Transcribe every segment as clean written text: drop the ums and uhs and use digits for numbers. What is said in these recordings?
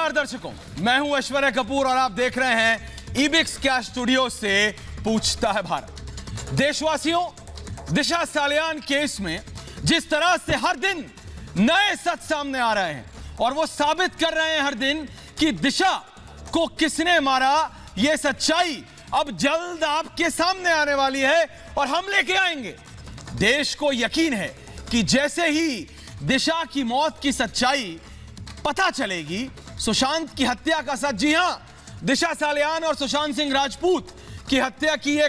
नमस्कार दर्शकों, मैं हूं ऐश्वर्या कपूर और आप देख रहे हैं ईबिक्स क्या स्टूडियो से पूछता है भारत। देशवासियों, दिशा सालियान केस में जिस तरह से हर दिन नए सच सामने आ रहे हैं और वो साबित कर रहे हैं हर दिन कि दिशा को किसने मारा, ये सच्चाई अब जल्द आपके सामने आने वाली है और हम लेके आएंगे। देश को यकीन है कि जैसे ही दिशा की मौत की सच्चाई पता चलेगी, सुशांत की हत्या का सच, जी हां, दिशा सालियान और सुशांत सिंह राजपूत की हत्या की ये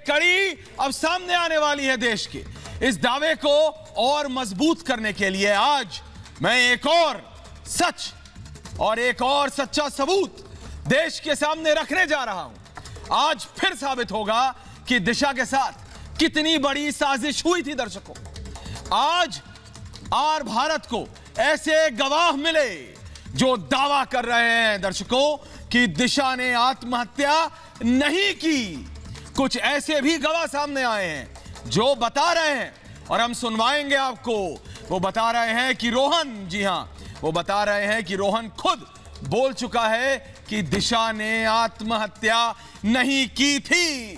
कड़ी अब सामने आने वाली है देश के। इस दावे को और मजबूत करने के लिए आज मैं एक और सच और एक और सच्चा सबूत देश के सामने रखने जा रहा हूं। आज फिर साबित होगा कि दिशा के साथ कितनी बड़ी साजिश हुई थी। दर्शकों, आज आर भारत को ऐसे गवाह मिले जो दावा कर रहे हैं दर्शकों कि दिशा ने आत्महत्या नहीं की। कुछ ऐसे भी गवाह सामने आए हैं जो बता रहे हैं, और हम सुनवाएंगे आपको। वो बता रहे हैं कि रोहन, जी हां, वो बता रहे हैं कि रोहन खुद बोल चुका है कि दिशा ने आत्महत्या नहीं की थी।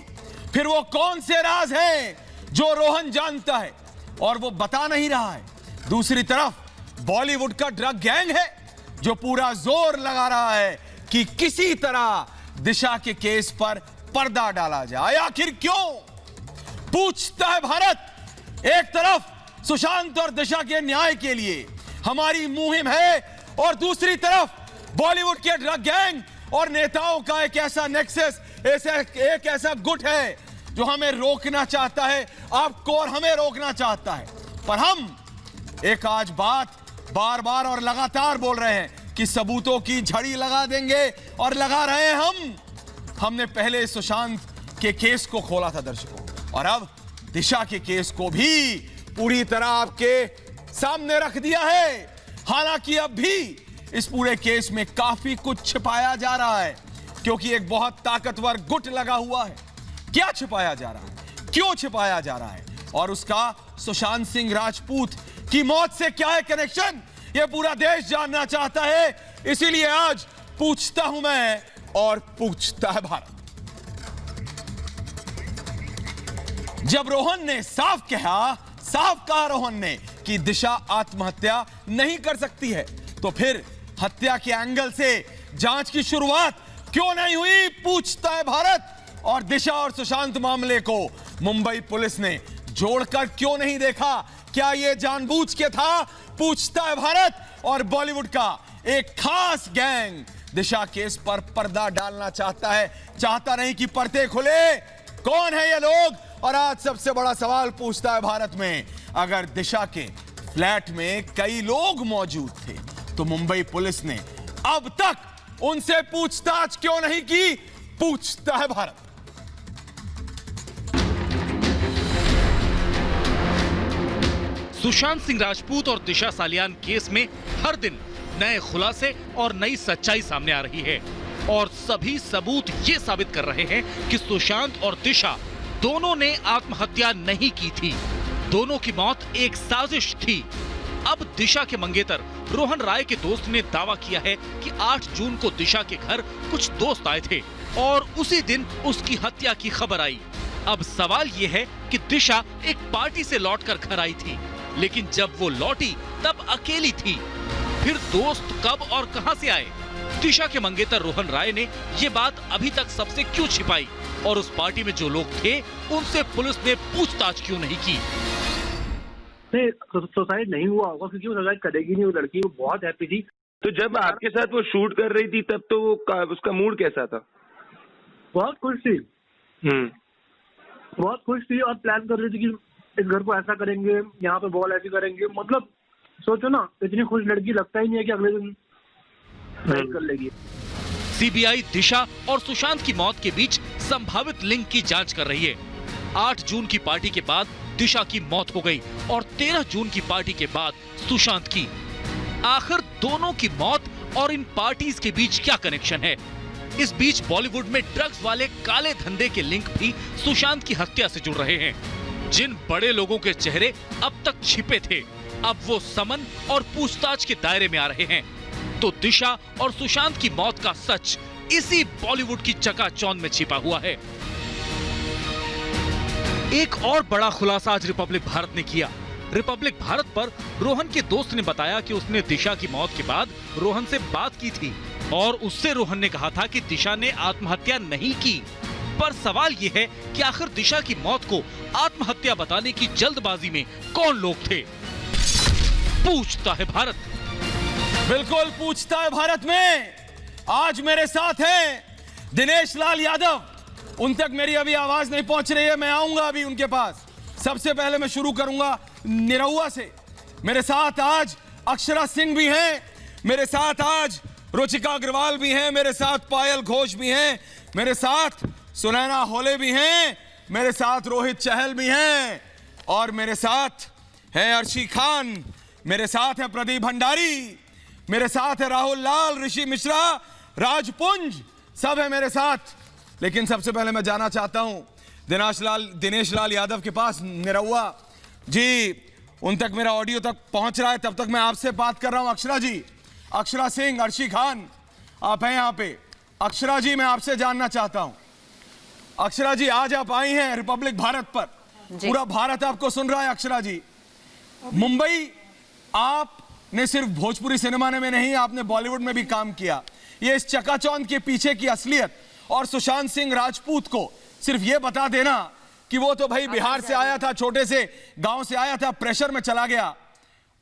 फिर वो कौन से राज हैं जो रोहन जानता है और वो बता नहीं रहा है? दूसरी तरफ बॉलीवुड का ड्रग गैंग है जो पूरा जोर लगा रहा है कि किसी तरह दिशा के केस पर पर्दा डाला जाए। आखिर क्यों? पूछता है भारत। एक तरफ सुशांत और दिशा के न्याय के लिए हमारी मुहिम है और दूसरी तरफ बॉलीवुड के ड्रग गैंग और नेताओं का एक ऐसा नेक्सस, एक ऐसा गुट है जो हमें रोकना चाहता है, आपको और हमें रोकना चाहता है। पर हम एक आज बात बार बार और लगातार बोल रहे हैं कि सबूतों की झड़ी लगा देंगे, और लगा रहे हैं हमने पहले सुशांत के केस को खोला था दर्शकों, और अब दिशा के केस को भी पूरी तरह आपके सामने रख दिया है। हालांकि अब भी इस पूरे केस में काफी कुछ छिपाया जा रहा है, क्योंकि एक बहुत ताकतवर गुट लगा हुआ है। क्या छिपाया जा रहा है, क्यों छिपाया जा रहा है, और उसका सुशांत सिंह राजपूत की मौत से क्या है कनेक्शन, यह पूरा देश जानना चाहता है। इसीलिए आज पूछता हूं मैं और पूछता है भारत। जब रोहन ने साफ कहा रोहन ने कि दिशा आत्महत्या नहीं कर सकती है, तो फिर हत्या के एंगल से जांच की शुरुआत क्यों नहीं हुई? पूछता है भारत। और दिशा और सुशांत मामले को मुंबई पुलिस ने जोड़कर क्यों नहीं देखा? क्या यह जानबूझ के था? पूछता है भारत। और बॉलीवुड का एक खास गैंग दिशा केस पर पर्दा डालना चाहता नहीं कि पर्दे खुले। कौन है ये लोग? और आज सबसे बड़ा सवाल पूछता है भारत में, अगर दिशा के फ्लैट में कई लोग मौजूद थे तो मुंबई पुलिस ने अब तक उनसे पूछताछ क्यों नहीं की? पूछता है भारत। सुशांत सिंह राजपूत और दिशा सालियान केस में हर दिन नए खुलासे और नई सच्चाई सामने आ रही है, और सभी सबूत ये साबित कर रहे हैं कि सुशांत और दिशा दोनों ने आत्महत्या नहीं की थी। दोनों की मौत एक साजिश थी। अब दिशा के मंगेतर रोहन राय के दोस्त ने दावा किया है कि 8 जून को दिशा के घर कुछ दोस्त आए थे और उसी दिन उसकी हत्या की खबर आई। अब सवाल ये है कि दिशा एक पार्टी से लौटकर घर आई थी, लेकिन जब वो लौटी तब अकेली थी। फिर दोस्त कब और कहां से आए? दिशा के मंगेतर रोहन राय ने ये बात अभी तक सबसे क्यों छिपाई, और उस पार्टी में जो लोग थे उनसे पुलिस ने पूछताछ क्यों नहीं की? सुसाइड नहीं हुआ होगा, क्योंकि वो सुसाइड करेगी नहीं। वो लड़की वो बहुत हैप्पी थी। तो जब आपके साथ वो शूट कर रही थी तब तो उसका मूड कैसा था? बहुत खुश थी, बहुत खुश थी, और प्लान कर रही थी कि इस घर को ऐसा करेंगे, यहाँ पे बॉल ऐसी करेंगे। मतलब सोचो ना, इतनी खुश लड़की लगता ही नहीं है कि अगले दिन कर लेगी। सीबीआई दिशा और सुशांत की मौत के बीच संभावित लिंक की जांच कर रही है। 8 जून की पार्टी के बाद दिशा की मौत हो गई और 13 जून की पार्टी के बाद सुशांत की। आखिर दोनों की मौत और इन पार्टीज के बीच क्या कनेक्शन है? इस बीच बॉलीवुड में ड्रग्स वाले काले धंधे के लिंक भी सुशांत की हत्या से जुड़ रहे हैं। जिन बड़े लोगों के चेहरे अब तक छिपे थे, अब वो समन और पूछताछ के दायरे में आ रहे हैं। तो दिशा और सुशांत की मौत का सच इसी बॉलीवुड की चकाचौंध में छिपा हुआ है। एक और बड़ा खुलासा आज रिपब्लिक भारत ने किया। रिपब्लिक भारत पर रोहन के दोस्त ने बताया कि उसने दिशा की मौत के बाद रोहन से बात की थी और उससे रोहन ने कहा था कि दिशा ने आत्महत्या नहीं की। पर सवाल यह है कि आखिर दिशा की मौत को आत्महत्या बताने की जल्दबाजी में कौन लोग थे? पूछता है भारत। बिल्कुल पूछता है भारत में आज मेरे साथ है दिनेश लाल यादव। उन तक मेरी अभी आवाज नहीं पहुंच रही है, मैं आऊंगा अभी उनके पास। सबसे पहले मैं शुरू करूंगा निरहुआ से। मेरे साथ आज अक्षरा सिंह भी हैं, मेरे साथ आज रुचिका अग्रवाल भी हैं, मेरे साथ पायल घोष भी हैं, मेरे साथ सुनैना होले भी हैं, मेरे साथ रोहित चहल भी हैं और मेरे साथ है अर्शी खान, मेरे साथ है प्रदीप भंडारी, मेरे साथ है राहुल लाल, ऋषि मिश्रा, राजपुंज, सब है मेरे साथ। लेकिन सबसे पहले मैं जाना चाहता हूं दिनेश लाल यादव के पास। निरहुआ जी, उन तक मेरा ऑडियो तक पहुंच रहा है, तब तक मैं आपसे बात कर रहा हूं। अक्षरा जी, अक्षरा सिंह, अर्शी खान, आप हैं यहां पे। अक्षरा जी, मैं आपसे जानना चाहता हूं, अक्षरा जी आज आप आई हैं रिपब्लिक भारत पर, पूरा भारत आपको सुन रहा है। अक्षरा जी, मुंबई आपने सिर्फ भोजपुरी सिनेमा में नहीं, आपने बॉलीवुड में भी काम किया। ये इस चकाचौंध के पीछे की असलियत और सुशांत सिंह राजपूत को सिर्फ ये बता देना कि वो तो भाई बिहार से आया था, छोटे से गांव से आया था, प्रेशर में चला गया।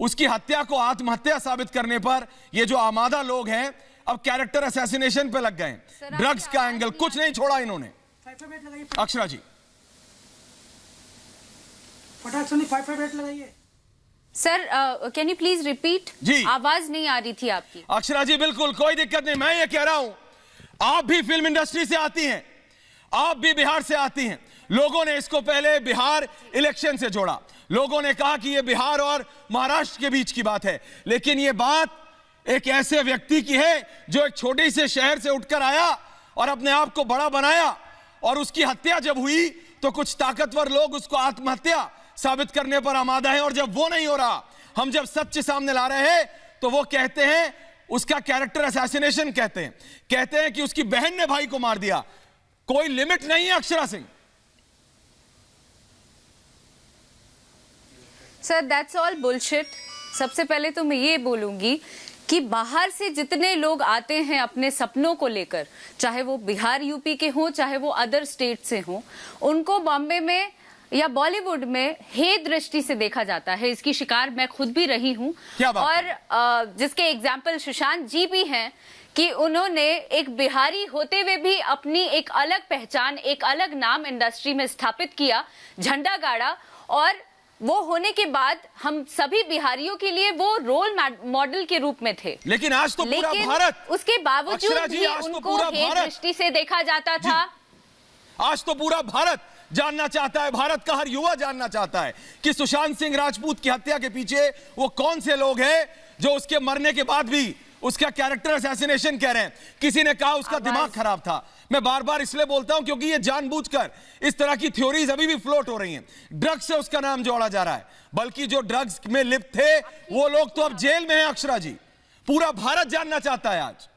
उसकी हत्या को आत्महत्या साबित करने पर ये जो आमादा लोग हैं अब कैरेक्टर असैसिनेशन पे लग गए। ड्रग्स का एंगल कुछ नहीं छोड़ा इन्होंने। अक्षरा जी, फटाक से 558 लगाइए। Sir, can you please repeat? जी, आवाज नहीं आ रही थी आपकी। अक्षरा जी, बिल्कुल कोई दिक्कत नहीं। मैं ये कह रहा हूं, आप भी फिल्म इंडस्ट्री से आती हैं, आप भी बिहार से आती हैं। लोगों ने इसको पहले बिहार इलेक्शन से जोड़ा, लोगों ने कहा कि ये बिहार और महाराष्ट्र के बीच की बात है, लेकिन ये बात एक ऐसे व्यक्ति की है जो एक छोटे से शहर से उठकर आया और अपने आप को बड़ा बनाया, और उसकी हत्या जब हुई तो कुछ ताकतवर लोग उसको आत्महत्या साबित करने पर आमादा है। और जब वो नहीं हो रहा, हम जब सच्चे सामने ला रहे हैं तो वो कहते हैं उसका कैरेक्टर असैसिनेशन कहते हैं कि उसकी बहन ने भाई को मार दिया। कोई लिमिट नहीं है Akshara Singh. Sir, that's all bullshit. सबसे पहले तो मैं ये बोलूंगी कि बाहर से जितने लोग आते हैं अपने सपनों को लेकर, चाहे वो बिहार यूपी के हों, चाहे वो अदर स्टेट से हों, उनको बॉम्बे में या बॉलीवुड में हे दृष्टि से देखा जाता है। इसकी शिकार मैं खुद भी रही हूं। और जिसके एग्जाम्पल सुशांत जी भी हैं कि उन्होंने एक बिहारी होते हुए भी अपनी एक अलग पहचान, एक अलग नाम इंडस्ट्री में स्थापित किया, झंडा गाड़ा, और वो होने के बाद हम सभी बिहारियों के लिए वो रोल मॉडल के रूप में थे। लेकिन आज तो पूरा भारत, उसके बावजूद भी उनको हे दृष्टि से देखा जाता था। आज तो पूरा भारत जानना चाहता है, भारत का हर युवा जानना चाहता है कि सुशांत सिंह राजपूत की हत्या के पीछे वो कौन से लोग हैं जो उसके मरने के बाद भी उसका कैरेक्टर असैसिनेशन कह रहे हैं। किसी ने कहा उसका दिमाग खराब था। मैं बार बार इसलिए बोलता हूं क्योंकि ये जानबूझकर इस तरह की थ्योरीज अभी भी फ्लोट हो रही हैं। ड्रग्स से उसका नाम जोड़ा जा रहा है, बल्कि जो ड्रग्स में लिप्त थे वो लोग तो अब जेल में हैं। अक्षरा जी, पूरा भारत जानना चाहता है आज।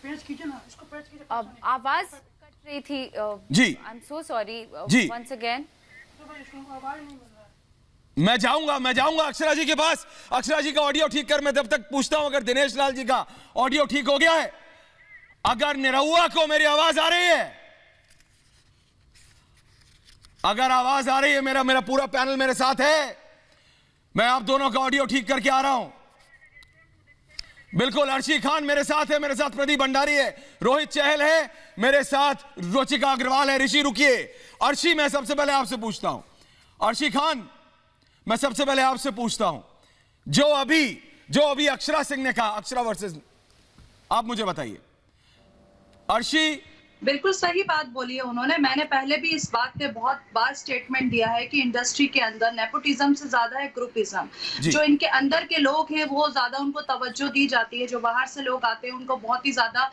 पेज कीजिए ना, इसको पेज कीजिए। आवाज कट रही थी जी, आई एम सो सॉरी। जी, वंस अगेन मैं जाऊंगा अक्षरा जी के पास। अक्षरा जी का ऑडियो ठीक कर, मैं तब तक पूछता हूं अगर दिनेश लाल जी का ऑडियो ठीक हो गया है, अगर निरहुआ को मेरी आवाज आ रही है, अगर आवाज आ रही है, मेरा पूरा पैनल मेरे साथ है, मैं आप दोनों का ऑडियो ठीक करके आ रहा हूं। बिल्कुल, अर्शी खान मेरे साथ है, मेरे साथ प्रदीप भंडारी है, रोहित चहल है, मेरे साथ रुचिका अग्रवाल है। ऋषि रुकिए। अर्शी, मैं सबसे पहले आपसे पूछता हूं, अर्शी खान, मैं सबसे पहले आपसे पूछता हूं, जो अभी अक्षरा सिंह ने कहा, अक्षरा वर्सेस, आप मुझे बताइए, अर्शी बिल्कुल सही बात बोली है उन्होंने। मैंने पहले भी इस बात पे बहुत बार स्टेटमेंट दिया है कि इंडस्ट्री के अंदर नेपोटिज्म से ज्यादा है ग्रुपिज्म। जो इनके अंदर के लोग हैं वो ज्यादा उनको तवज्जो दी जाती है, जो बाहर से लोग आते हैं उनको बहुत ही ज्यादा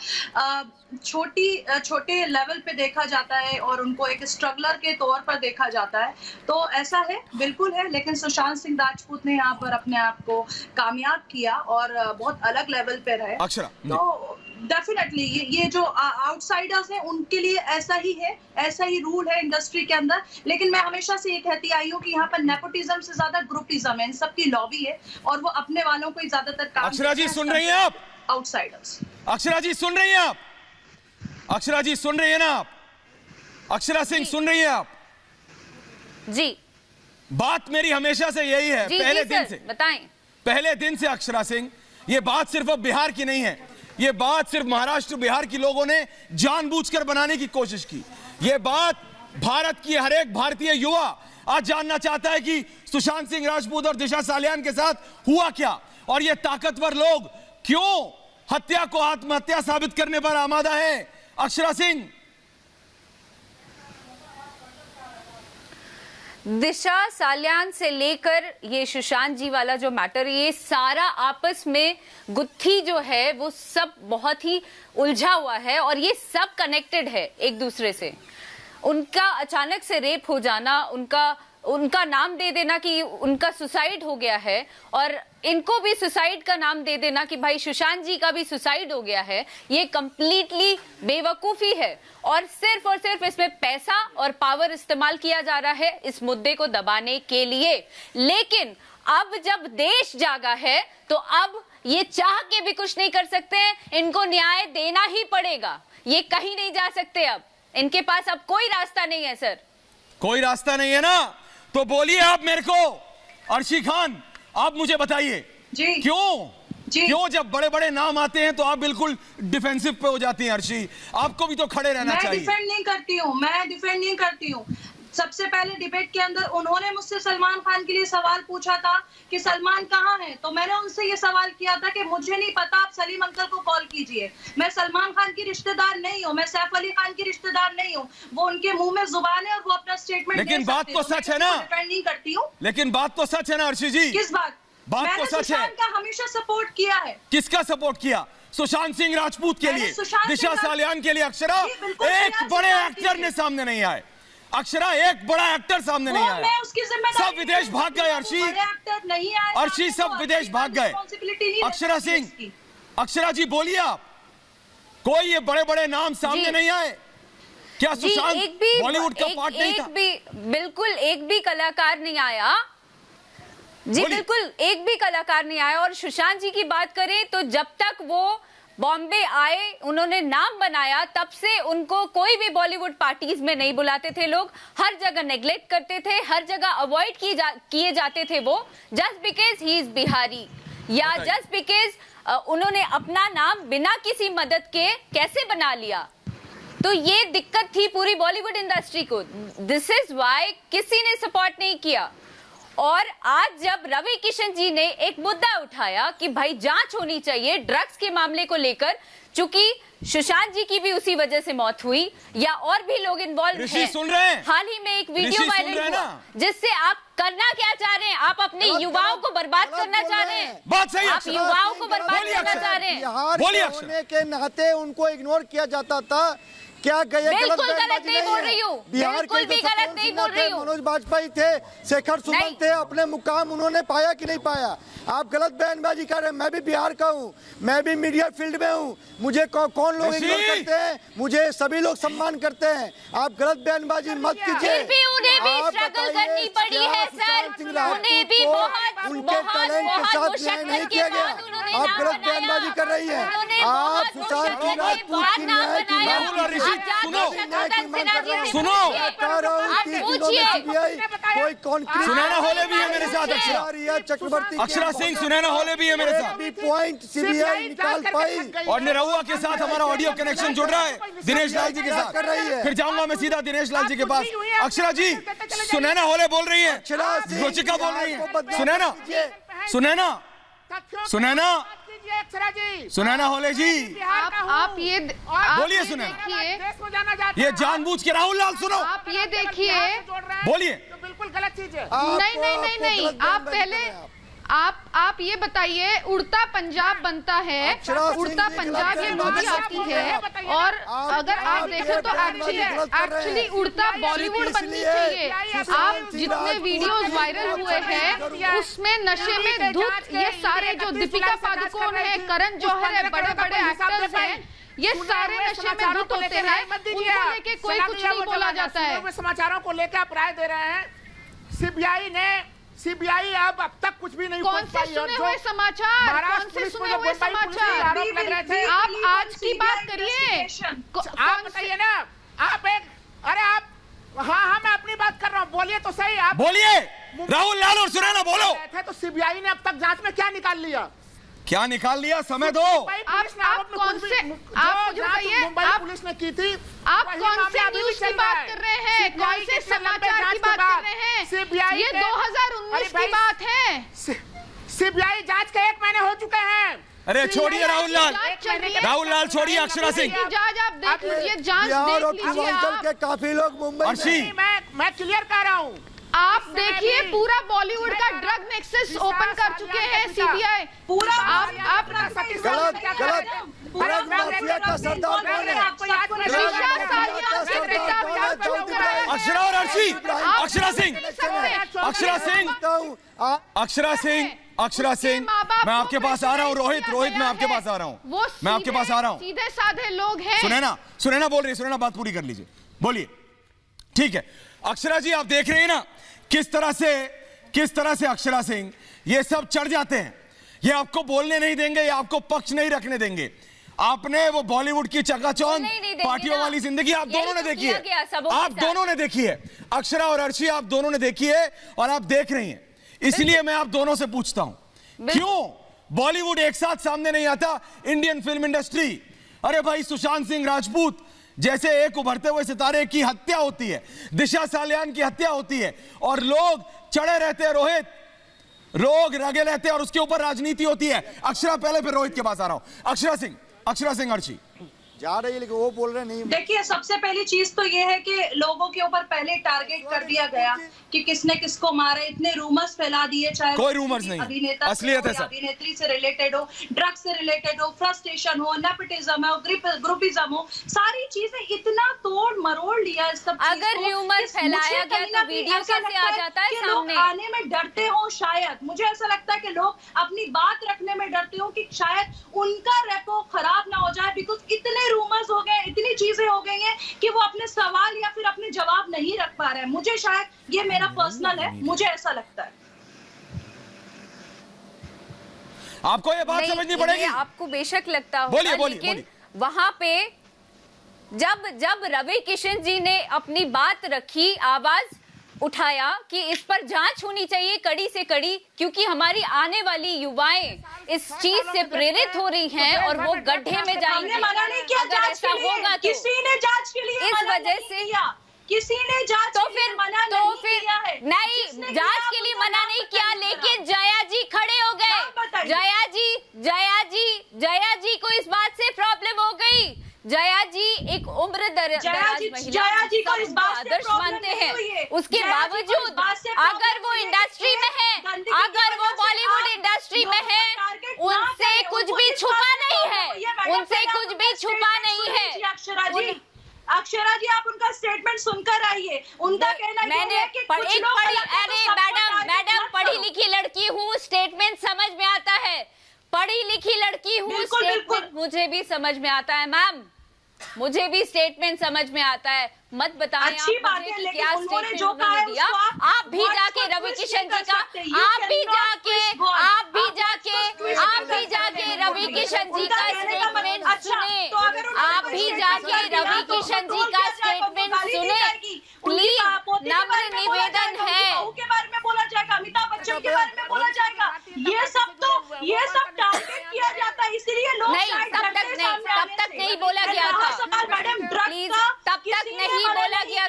छोटे लेवल पे देखा जाता है और उनको एक स्ट्रगलर के तौर पर देखा जाता है। तो ऐसा है, बिल्कुल है, लेकिन सुशांत सिंह राजपूत ने यहाँ पर अपने आप को कामयाब किया और बहुत अलग लेवल पे रहे। अक्षरा, तो डेफिनेटली ये जो आउटसाइडर्स हैं उनके लिए ऐसा ही है, ऐसा ही रूल है इंडस्ट्री के अंदर। लेकिन मैं हमेशा से ये कहती आई हूँ कि यहाँ पर नेपोटिज्म से ज्यादा ग्रुपिज्म है, इन सबकी लॉबी है और वो अपने वालों को ही ज्यादातर काम। अक्षरा जी सुन रही हैं आप? आउटसाइडर्स। अक्षरा जी सुन रही हैं आप? अक्षरा जी सुन रही है ना आप? अक्षरा सिंह सुन रही है आप? जी, बात मेरी हमेशा से यही है, पहले दिन से बताएं। पहले दिन से अक्षरा सिंह, ये बात सिर्फ अब बिहार की नहीं है, ये बात सिर्फ महाराष्ट्र बिहार की लोगों ने जानबूझकर बनाने की कोशिश की। ये बात भारत की हर एक भारतीय युवा आज जानना चाहता है कि सुशांत सिंह राजपूत और दिशा सालियान के साथ हुआ क्या, और ये ताकतवर लोग क्यों हत्या को आत्महत्या साबित करने पर आमादा है। अक्षरा सिंह, दिशा सालियान से लेकर ये सुशांत जी वाला जो मैटर, ये सारा आपस में गुत्थी जो है वो सब बहुत ही उलझा हुआ है और ये सब कनेक्टेड है एक दूसरे से। उनका अचानक से रेप हो जाना, उनका नाम दे देना कि उनका सुसाइड हो गया है और इनको भी सुसाइड का नाम दे देना कि भाई सुशांत जी का भी सुसाइड हो गया है, ये कंप्लीटली बेवकूफी है और सिर्फ इसमें पैसा और पावर इस्तेमाल किया जा रहा है इस मुद्दे को दबाने के लिए। लेकिन अब जब देश जागा है तो अब ये चाह के भी कुछ नहीं कर सकते हैं, इनको न्याय देना ही पड़ेगा, ये कहीं नहीं जा सकते। अब इनके पास अब कोई रास्ता नहीं है। सर, कोई रास्ता नहीं है ना? तो बोलिए आप मेरे को, अर्शी खान, आप मुझे बताइए क्यों जब बड़े बड़े नाम आते हैं तो आप बिल्कुल डिफेंसिव पे हो जाती हैं? अर्शी, आपको भी तो खड़े रहना चाहिए। मैं डिफेंड नहीं करती हूँ। सबसे पहले डिबेट के अंदर उन्होंने मुझसे सलमान खान के लिए सवाल पूछा था कि सलमान कहाँ है, तो मैंने उनसे ये सवाल किया था कि मुझे नहीं पता, आप सलीम अंकल को कॉल कीजिए। मैं सलमान खान की रिश्तेदार नहीं हूँ, मैं सैफ अली खान की रिश्तेदार नहीं हूँ। वो उनके मुंह में जुबान है और वो अपना स्टेटमेंट, लेकिन बात तो सच है ना? डिफेंड नहीं करती हूँ। लेकिन बात तो सच है ना अर्शी जी? किस बात तो सच है। का हमेशा सपोर्ट किया है। किसका सपोर्ट किया? सुशांत सिंह राजपूत के लिए, दिशा सालियान के लिए। अक्षरा, एक बड़े एक्टर ने सामने नहीं आए। अक्षरा, एक बड़ा एक्टर सामने नहीं आया। सब विदेश भाग गए। अर्शी, अर्शी सब विदेश भाग गए। अक्षरा सिंह, अक्षरा जी बोलिए आप, कोई ये बड़े बड़े नाम सामने नहीं आए क्या? सुशांत बॉलीवुड का पार्ट नहीं था? बिल्कुल एक भी कलाकार नहीं आया जी, बिल्कुल एक भी कलाकार नहीं आया। और सुशांत जी की बात करें तो जब तक वो बॉम्बे आए, उन्होंने नाम बनाया, तब से उनको कोई भी बॉलीवुड पार्टीज में नहीं बुलाते थे लोग, हर जगह नेग्लेक्ट करते थे, हर जगह अवॉइड किए जाते थे वो, just because he is Bihari या जस्ट बिकॉज उन्होंने अपना नाम बिना किसी मदद के कैसे बना लिया। तो ये दिक्कत थी पूरी बॉलीवुड इंडस्ट्री को। दिस इज वाई किसी ने सपोर्ट नहीं किया। और आज जब रवि किशन जी ने एक मुद्दा उठाया कि भाई जांच होनी चाहिए ड्रग्स के मामले को लेकर, चूंकि सुशांत जी की भी उसी वजह से मौत हुई या और भी लोग इन्वॉल्व हैं। सुन रहे हैं? हाल ही में एक वीडियो वायरल हुआ जिससे आप करना क्या चाह रहे हैं? आप अपने युवाओं को बर्बाद करना चाह रहे हैं। बात सही है। आप युवाओं को बर्बाद करना चाह रहे हैं। बिहार होने के नाते उनको इग्नोर किया जाता था। क्या बिल्कुल गलत नहीं बोल रही हूँ, बिल्कुल भी गलत नहीं बोल रही हूँ। मनोज बाजपेयी थे, शेखर सुमन थे, अपने मुकाम उन्होंने पाया कि नहीं पाया? आप गलत बयानबाजी कर रहे हैं। मैं भी बिहार का हूँ, मैं भी मीडिया फील्ड में हूँ, मुझे कौन लोग इग्नोर करते हैं? मुझे सभी लोग सम्मान करते हैं। आप गलत बयानबाजी मत कीजिए। फिर भी उन्हें भी स्ट्रगल करनी पड़ी है सर, उन्हें भी उनके टैलेंट के साथ न्याय नहीं किया गया। आप गलत बयानबाजी कर रही है। आप सुशांत सिंह राजपूत की न्याय की सुनो, कोई कॉन्क्रीट सुनैना होले भी है मेरे साथ। अक्षरा, चक्रवर्ती, अक्षरा सिंह सुनैना होले भी है मेरे साथ। पॉइंट सीबीआई निकाल पाई और निरहुआ के साथ हमारा ऑडियो कनेक्शन जुड़ रहा है दिनेश लाल जी के साथ। कर रही है। फिर जाऊंगा मैं सीधा दिनेश लाल जी के पास। अक्षरा जी, सुनैना होले बोल रही है, रुचिका बोल रही है। सुनैना, सुनैना, सुनैना, सुनैना होले जी आप ये बोलिए सुनैना, ये जानबूझ के राहुल लाल सुनो, आप ये देखिए, बोलिए। बिल्कुल गलत चीज है। नहीं, आप पहले आप ये बताइए, उड़ता पंजाब बनता है, उड़ता पंजाब ये मूवी आती है, और अगर आप देखें तो एक्चुअली उड़ता बॉलीवुड बननी चाहिए। आप जितने वीडियोस वायरल हुए हैं उसमें नशे में धुत, ये सारे जो दीपिका पादुकोण है, करण जौहर है, बड़े बड़े एक्टर्स हैं, ये सारे नशे में धुत होते हैं, उनको लेके कोई कुछ नहीं बोला जाता है। समाचारों को लेकर आप राय दे रहे हैं। सीबीआई अब तक कुछ भी नहीं कौन से सुने हुए समाचार, कौन से सुने हुए समाचार? आप आज की बात करिए, आप बताइए ना। आप हाँ मैं अपनी बात कर रहा हूँ, बोलिए तो सही। आप बोलिए, राहुल लाल और सुनैना बोलो। तो सीबीआई ने अब तक जांच में क्या निकाल लिया? क्या निकाल लिया, समय दो। आप कौन से, आप मुझे बताइए, मुंबई पुलिस ने की थी, आप कौन से न्यूज की बात कर रहे हैं, कौन से समाचार की बात कर रहे हैं? ये 2019 की बात है। सीबीआई जांच के 1 महीने हो चुके हैं। अरे छोड़िए राहुल लाल छोड़िए, अक्षरा सिंह। जांच आप देख लीजिए, जांच देख लीजिए आप। के काफी लोग मुंबई मैं क्लियर कर रहा हूँ। आप देखिए, पूरा बॉलीवुड का ड्रग नेक्सस ओपन कर चुके हैं सीबीआई। पूरा आप गलत ड्रग माफिया का सरदार कौन है? अक्षरा और अर्शी, अक्षरा सिंह, मैं आपके पास आ रहा हूँ। रोहित मैं आपके पास आ रहा हूँ, मैं आपके पास आ रहा हूँ। सीधे साधे लोग हैं। सुनैना बोल रही है, सुनैना बात पूरी कर लीजिए, बोलिए। ठीक है अक्षरा जी, आप देख रहे हैं ना किस तरह से अक्षरा सिंह ये सब चढ़ जाते हैं। ये आपको बोलने नहीं देंगे, ये आपको पक्ष नहीं रखने देंगे। आपने वो बॉलीवुड की चकाचौंध पार्टियों वाली जिंदगी आप दोनों ने देखी है, आप दोनों ने देखी है। अक्षरा और अर्शी आप दोनों ने देखी है और आप देख रही हैं। इसलिए मैं आप दोनों से पूछता हूं, क्यों बॉलीवुड एक साथ सामने नहीं आता, इंडियन फिल्म इंडस्ट्री? अरे भाई, सुशांत सिंह राजपूत जैसे एक उभरते हुए सितारे की हत्या होती है, दिशा सालियान की हत्या होती है, और लोग चढ़े रहते हैं, रोहित, लोग लगे रहते हैं और उसके ऊपर राजनीति होती है। अक्षरा पहले, फिर रोहित के पास आ रहा हूं। अक्षरा सिंह अर्शी जा रही है, लेकिन वो बोल रहे नहीं। देखिए, सबसे पहली चीज तो ये है कि लोगों के ऊपर पहले टारगेट कर दिया गया कि किसने किसको मारा। इतने रूमर्स फैला दिए, चाहे कोई रूमर्स नहीं, अभिनेता असलियत है, अभिनेत्री से रिलेटेड हो, ड्रग से रिलेटेड हो, फ्रस्ट्रेशन हो, नेपोटिज्म हो, ग्रुपिज्म हो, सारी चीजें इतना तोड़ मरोड़ लिया इस सब। अगर रूमर फैलाया गया तो वीडियो कैसे आ जाता है सामने? आने में डरते हो शायद, मुझे ऐसा लगता है कि लोग अपनी बात रखने में डरते हो कि शायद उनका रेपो खराब ना हो जाए, बिकॉज इतने रूमर्स हो गए, इतनी चीजें हो गई हैं कि वो अपने सवाल या फिर अपने जवाब नहीं रख पा रहे हैं। मुझे शायद ये मेरा पर्सनल है, मुझे ऐसा लगता है। आपको ये बात समझनी पड़ेगी। आपको बेशक लगता होगा, बोलिए। वहां पे जब रवि किशन जी ने अपनी बात रखी, आवाज उठाया कि इस पर जांच होनी चाहिए कड़ी से कड़ी, क्योंकि हमारी आने वाली युवाएं इस चीज से प्रेरित हो रही हैं और वो गड्ढे में जाएंगी। मना नहीं किया जांच के लिए, होगा किसी ने जांच के लिए इस वजह से किसी ने जांच तो फिर नहीं, जांच के लिए मना नहीं किया, लेकिन जया जी खड़े हो गए। जया जी को इस बात से प्रॉब्लम हो गई। जया जी एक उम्र दराज महिला, आदर्श मानते हैं, उसके बावजूद अगर वो इंडस्ट्री में है, अगर वो बॉलीवुड इंडस्ट्री में है, उनसे कुछ भी छुपा नहीं है, उनसे कुछ भी छुपा नहीं है। अक्षरा जी, आप उनका स्टेटमेंट सुनकर आइए। उनका कहना है कि मैडम पढ़ी लिखी लड़की हूँ, स्टेटमेंट समझ में आता है। पढ़ी लिखी लड़की हूँ, स्टेटमेंट मुझे भी समझ में आता है मैम, मुझे भी स्टेटमेंट समझ में आता है। मत बताएं अच्छी आप बात मुझे है, कि लेकिन क्या उन्होंने स्टेटमेंट जो कहा है दिया। आप भी जाके रवि किशन जी का, आप भी जाके रवि किशन जी का स्टेटमेंट सुने, आप भी जाके रवि किशन जी का स्टेटमेंट सुने प्लीज। नम्र निवेदन है। के बारे में बोला जाएगा, अमिताभ बच्चन के बारे में बोला जाएगा, ये सब टारगेट किया जाता है, इसीलिए लोग नहीं, तब तक नहीं बोला गया था। प्लीज, तब तक नहीं बोला गया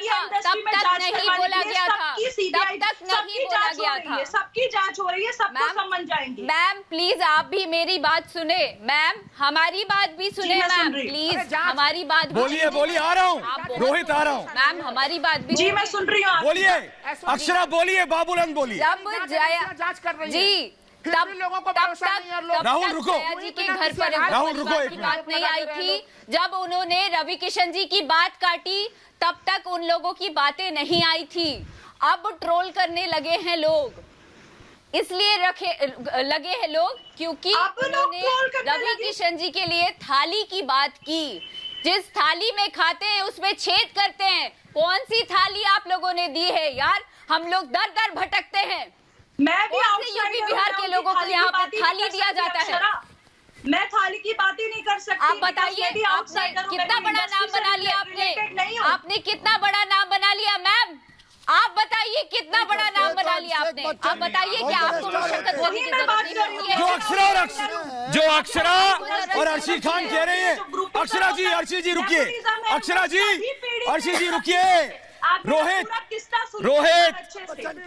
था। सबकी सबकी जांच हो रही है, सबको समझ जाएंगे। मैम प्लीज आप भी मेरी बात सुने, मैम हमारी बात भी सुने, मैम प्लीज हमारी बात। बोलिए बोलिए, आ रहा हूँ रोहित, आ रहा हूँ। मैम हमारी बात भी जी मैं सुन रही हूँ। बोलिए अक्षरा, बोलिए बाबूलाल, बोलिए। जब जया जांच कर रही है जी फिर तब भी लोगों को तब भरोसा नहीं है और तक लोग- राहुल रुको, जया जी के घर पर राहुल रुको, एक की मिनट। बात नहीं आई थी। जब उन्होंने रवि किशन जी की बात काटी तब तक उन लोगों की बातें नहीं आई थी। अब ट्रोल करने लगे हैं लोग, इसलिए लगे हैं लोग क्योंकि उन्होंने रवि किशन जी के लिए थाली की बात की। जिस थाली में खाते हैं उसमें छेद करते हैं। कौन सी थाली आप लोगों ने दी है यार? हम लोग दर दर भटकते हैं। मैं भी यूपी बिहार के लोगों को यहाँ पर थाली दिया जाता है। मैं थाली की बात ही नहीं कर सकती। आप बताइए, आपने कितना बड़ा नाम बना लिया आपने कितना बड़ा नाम बना लिया मैम? आप बताइए कितना बड़ा नाम बना लिया आपने? आप बताइए कि आपको मुशक्कत करने की जरूरत नहीं पड़ती है? जो अक्षरा और अर्शी खान कह रहे हैं, अक्षरा जी, अर्शी जी रुकिए, अक्षरा जी, अर्शी जी रुकिए,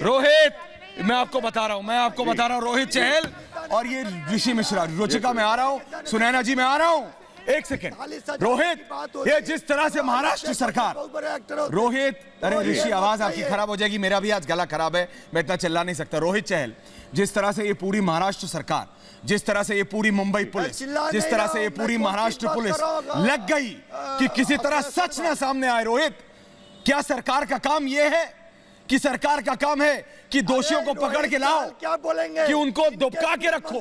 रोहित मैं आपको बता रहा हूँ, रोहित चहल और ये ऋषि मिश्रा, रुचिका मैं आ रहा हूँ, सुनैना जी मैं आ रहा हूँ, एक सेकेंड। रोहित, ये जिस तरह से महाराष्ट्र सरकार, रोहित, अरे ऋषि आवाज आपकी खराब हो जाएगी, मेरा भी आज गला खराब है, मैं इतना चिल्ला नहीं सकता। रोहित चहल, जिस तरह से ये पूरी महाराष्ट्र सरकार, जिस तरह से ये पूरी मुंबई पुलिस, जिस तरह से ये पूरी महाराष्ट्र पुलिस लग गई कि किसी तरह सच ना सामने आए। रोहित, क्या सरकार का काम ये है कि सरकार का काम है कि दोषियों को पकड़ के लाओ, क्या बोलेंगे कि उनको दुबका के रखो?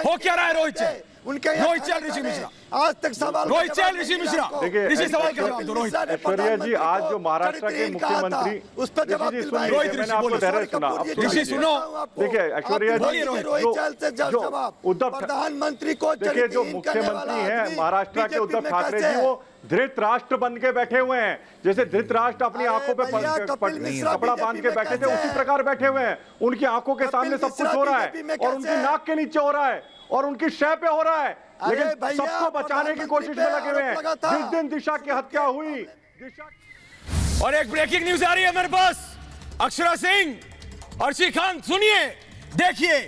हो क्या रहा है रोहित चहल? रोहित चहल, ऋषि मिश्रा, आज तक सवाल, रोहित चहल, ऋषि मिश्रा, ऋषि सवाल का जवाब दो। रोहित ऐश्वर्या जी, आज जो महाराष्ट्र के मुख्यमंत्री, उस पर जवाब दिलवाइए। रोहित, ऋषि बोलो, ऋषि सुनो, देखिए ऐश्वर्या जी, रोहित चहल से जवाब, उद्धव प्रधानमंत्री को देखिए जो मुख्यमंत्री हैं महाराष्ट्र के उद्धव ठाकरे जी, वो धृतराष्ट्र बन के बैठे हुए हैं। जैसे धृतराष्ट्र अपनी आंखों पे कपड़ा बांध के बैठे थे, उसी प्रकार बैठे हुए हैं। उनकी आंखों के सामने सब कुछ हो रहा है और उनकी नाक के नीचे हो रहा है और उनकी शय पे हो रहा है, लेकिन सबको बचाने की कोशिश में लगे हुए हैं। जिस दिन दिशा की हत्या हुई, और एक ब्रेकिंग न्यूज आ रही है मेरे पास, अक्षरा सिंह, अर्शी खान, सुनिए, देखिए,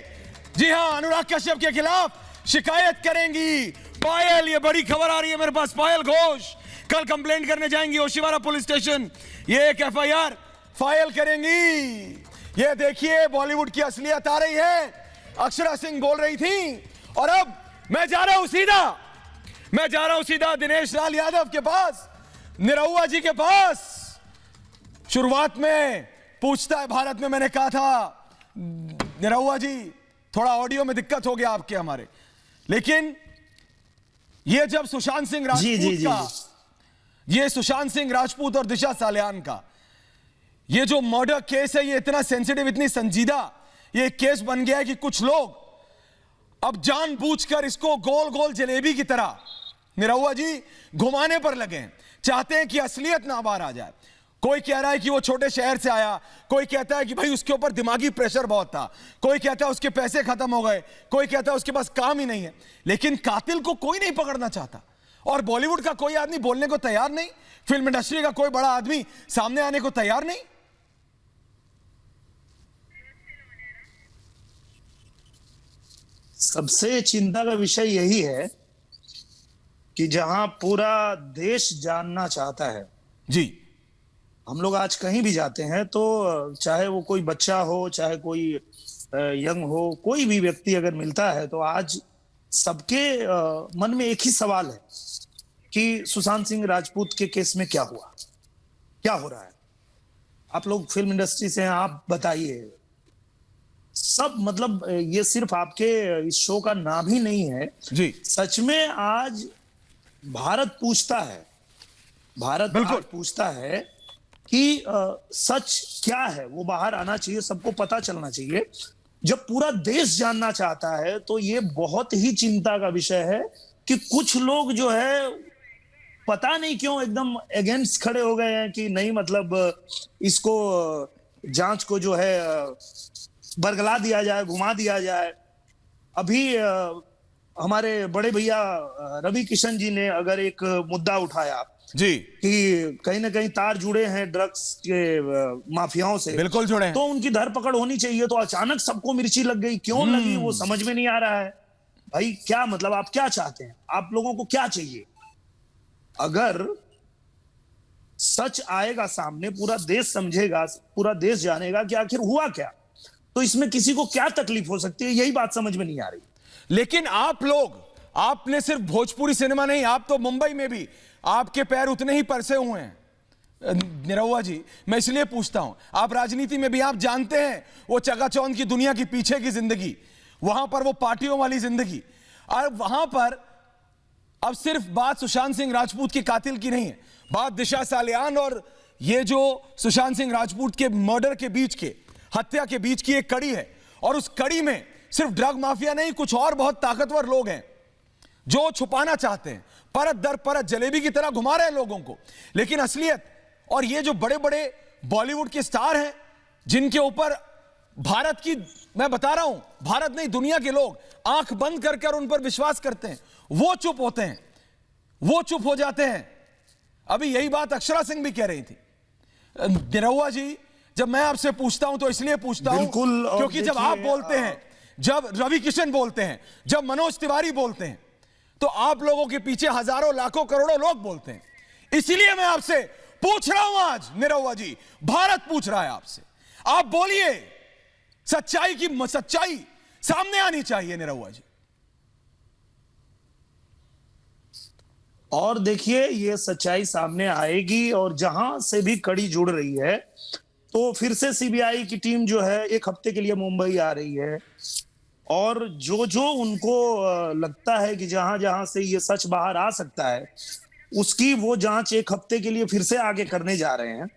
जी हां, अनुराग कश्यप के खिलाफ शिकायत करेंगी पायल। ये बड़ी खबर आ रही है मेरे पास, पायल घोष कल कंप्लेंट करने जाएंगी ओशिवारा पुलिस स्टेशन, ये एक FIR फाइल करेंगी। ये देखिए, बॉलीवुड की असलियत आ रही है। अक्षरा सिंह बोल रही थी और अब मैं जा रहा हूं सीधा दिनेश लाल यादव के पास, निरहुआ जी के पास। शुरुआत में पूछता है भारत में मैंने कहा था, निरहुआ जी थोड़ा ऑडियो में दिक्कत हो गया आपके हमारे, लेकिन ये जब सुशांत सिंह राजपूत और दिशा सालियान का ये जो मर्डर केस है, ये इतना सेंसिटिव, इतनी संजीदा ये केस बन गया है कि कुछ लोग अब जानबूझकर इसको गोल गोल जलेबी की तरह निरहुआ जी घुमाने पर लगे हैं, चाहते हैं कि असलियत ना बाहर आ जाए। कोई कह रहा है कि वो छोटे शहर से आया, कोई कहता है कि भाई उसके ऊपर दिमागी प्रेशर बहुत था, कोई कहता है उसके पैसे खत्म हो गए, कोई कहता है उसके पास काम ही नहीं है। लेकिन कातिल को कोई नहीं पकड़ना चाहता और बॉलीवुड का कोई आदमी बोलने को तैयार नहीं, फिल्म इंडस्ट्री का कोई बड़ा आदमी सामने आने को तैयार नहीं। सबसे चिंता का विषय यही है कि जहां पूरा देश जानना चाहता है, जी, हम लोग आज कहीं भी जाते हैं तो चाहे वो कोई बच्चा हो, चाहे कोई यंग हो, कोई भी व्यक्ति अगर मिलता है तो आज सबके मन में एक ही सवाल है कि सुशांत सिंह राजपूत के केस में क्या हुआ, क्या हो रहा है। आप लोग फिल्म इंडस्ट्री से हैं, आप बताइए। सब मतलब ये सिर्फ आपके इस शो का नाम ही नहीं है जी, सच में आज भारत पूछता है, भारत आज पूछता है कि सच क्या है, वो बाहर आना चाहिए, सबको पता चलना चाहिए। जब पूरा देश जानना चाहता है तो ये बहुत ही चिंता का विषय है कि कुछ लोग जो है पता नहीं क्यों एकदम अगेंस्ट खड़े हो गए हैं कि नहीं, मतलब इसको जांच को जो है बरगला दिया जाए, घुमा दिया जाए। अभी हमारे बड़े भैया रवि किशन जी ने अगर एक मुद्दा उठाया जी कि कहीं ना कहीं तार जुड़े हैं ड्रग्स के माफियाओं से, बिल्कुल जुड़े हैं। तो उनकी धरपकड़ होनी चाहिए। तो अचानक सबको मिर्ची लग गई, क्यों लगी वो समझ में नहीं आ रहा है। भाई क्या मतलब, आप क्या चाहते हैं, आप लोगों को क्या चाहिए? अगर सच आएगा सामने, पूरा देश समझेगा, पूरा देश जानेगा कि आखिर हुआ क्या, तो इसमें किसी को क्या तकलीफ हो सकती है, यही बात समझ में नहीं आ रही। लेकिन आप लोग, आपने सिर्फ भोजपुरी सिनेमा नहीं, आप तो मुंबई में भी आपके पैर उतने ही परसे हुए हैं निरहुआ जी। मैं इसलिए पूछता हूं, आप राजनीति में भी आप जानते हैं वो चकाचौंध की दुनिया की पीछे की जिंदगी, वहां पर वो पार्टियों वाली जिंदगी, और वहां पर अब सिर्फ बात सुशांत सिंह राजपूत के कातिल की नहीं है, बात दिशा सालियान और ये जो सुशांत सिंह राजपूत के मर्डर के बीच के, हत्या के बीच की एक कड़ी है। और उस कड़ी में सिर्फ ड्रग माफिया नहीं, कुछ और बहुत ताकतवर लोग हैं जो छुपाना चाहते हैं, परत दर परत जलेबी की तरह घुमा रहे हैं लोगों को। लेकिन असलियत, और ये जो बड़े बड़े बॉलीवुड के स्टार हैं जिनके ऊपर भारत की, मैं बता रहा हूं, भारत नहीं दुनिया के लोग आंख बंद कर उन पर विश्वास करते हैं, वो चुप होते हैं, वो चुप हो जाते हैं। अभी यही बात अक्षरा सिंह भी कह रही थी। निरहुआ जी, जब मैं आपसे पूछता हूं तो इसलिए पूछता हूं क्योंकि जब आप बोलते हैं, जब रवि किशन बोलते हैं, जब मनोज तिवारी बोलते हैं, तो आप लोगों के पीछे हजारों लाखों करोड़ों लोग बोलते हैं। इसीलिए मैं आपसे पूछ रहा हूं आज निरहुआ जी, भारत पूछ रहा है आपसे, आप बोलिए, सच्चाई की सच्चाई सामने आनी चाहिए निरहुआ जी। और देखिए, ये सच्चाई सामने आएगी, और जहां से भी कड़ी जुड़ रही है, तो फिर से सीबीआई की टीम जो है 1 हफ्ते के लिए मुंबई आ रही है, और जो जो उनको लगता है कि जहां जहां से ये सच बाहर आ सकता है, उसकी वो जांच 1 हफ्ते के लिए फिर से आगे करने जा रहे हैं।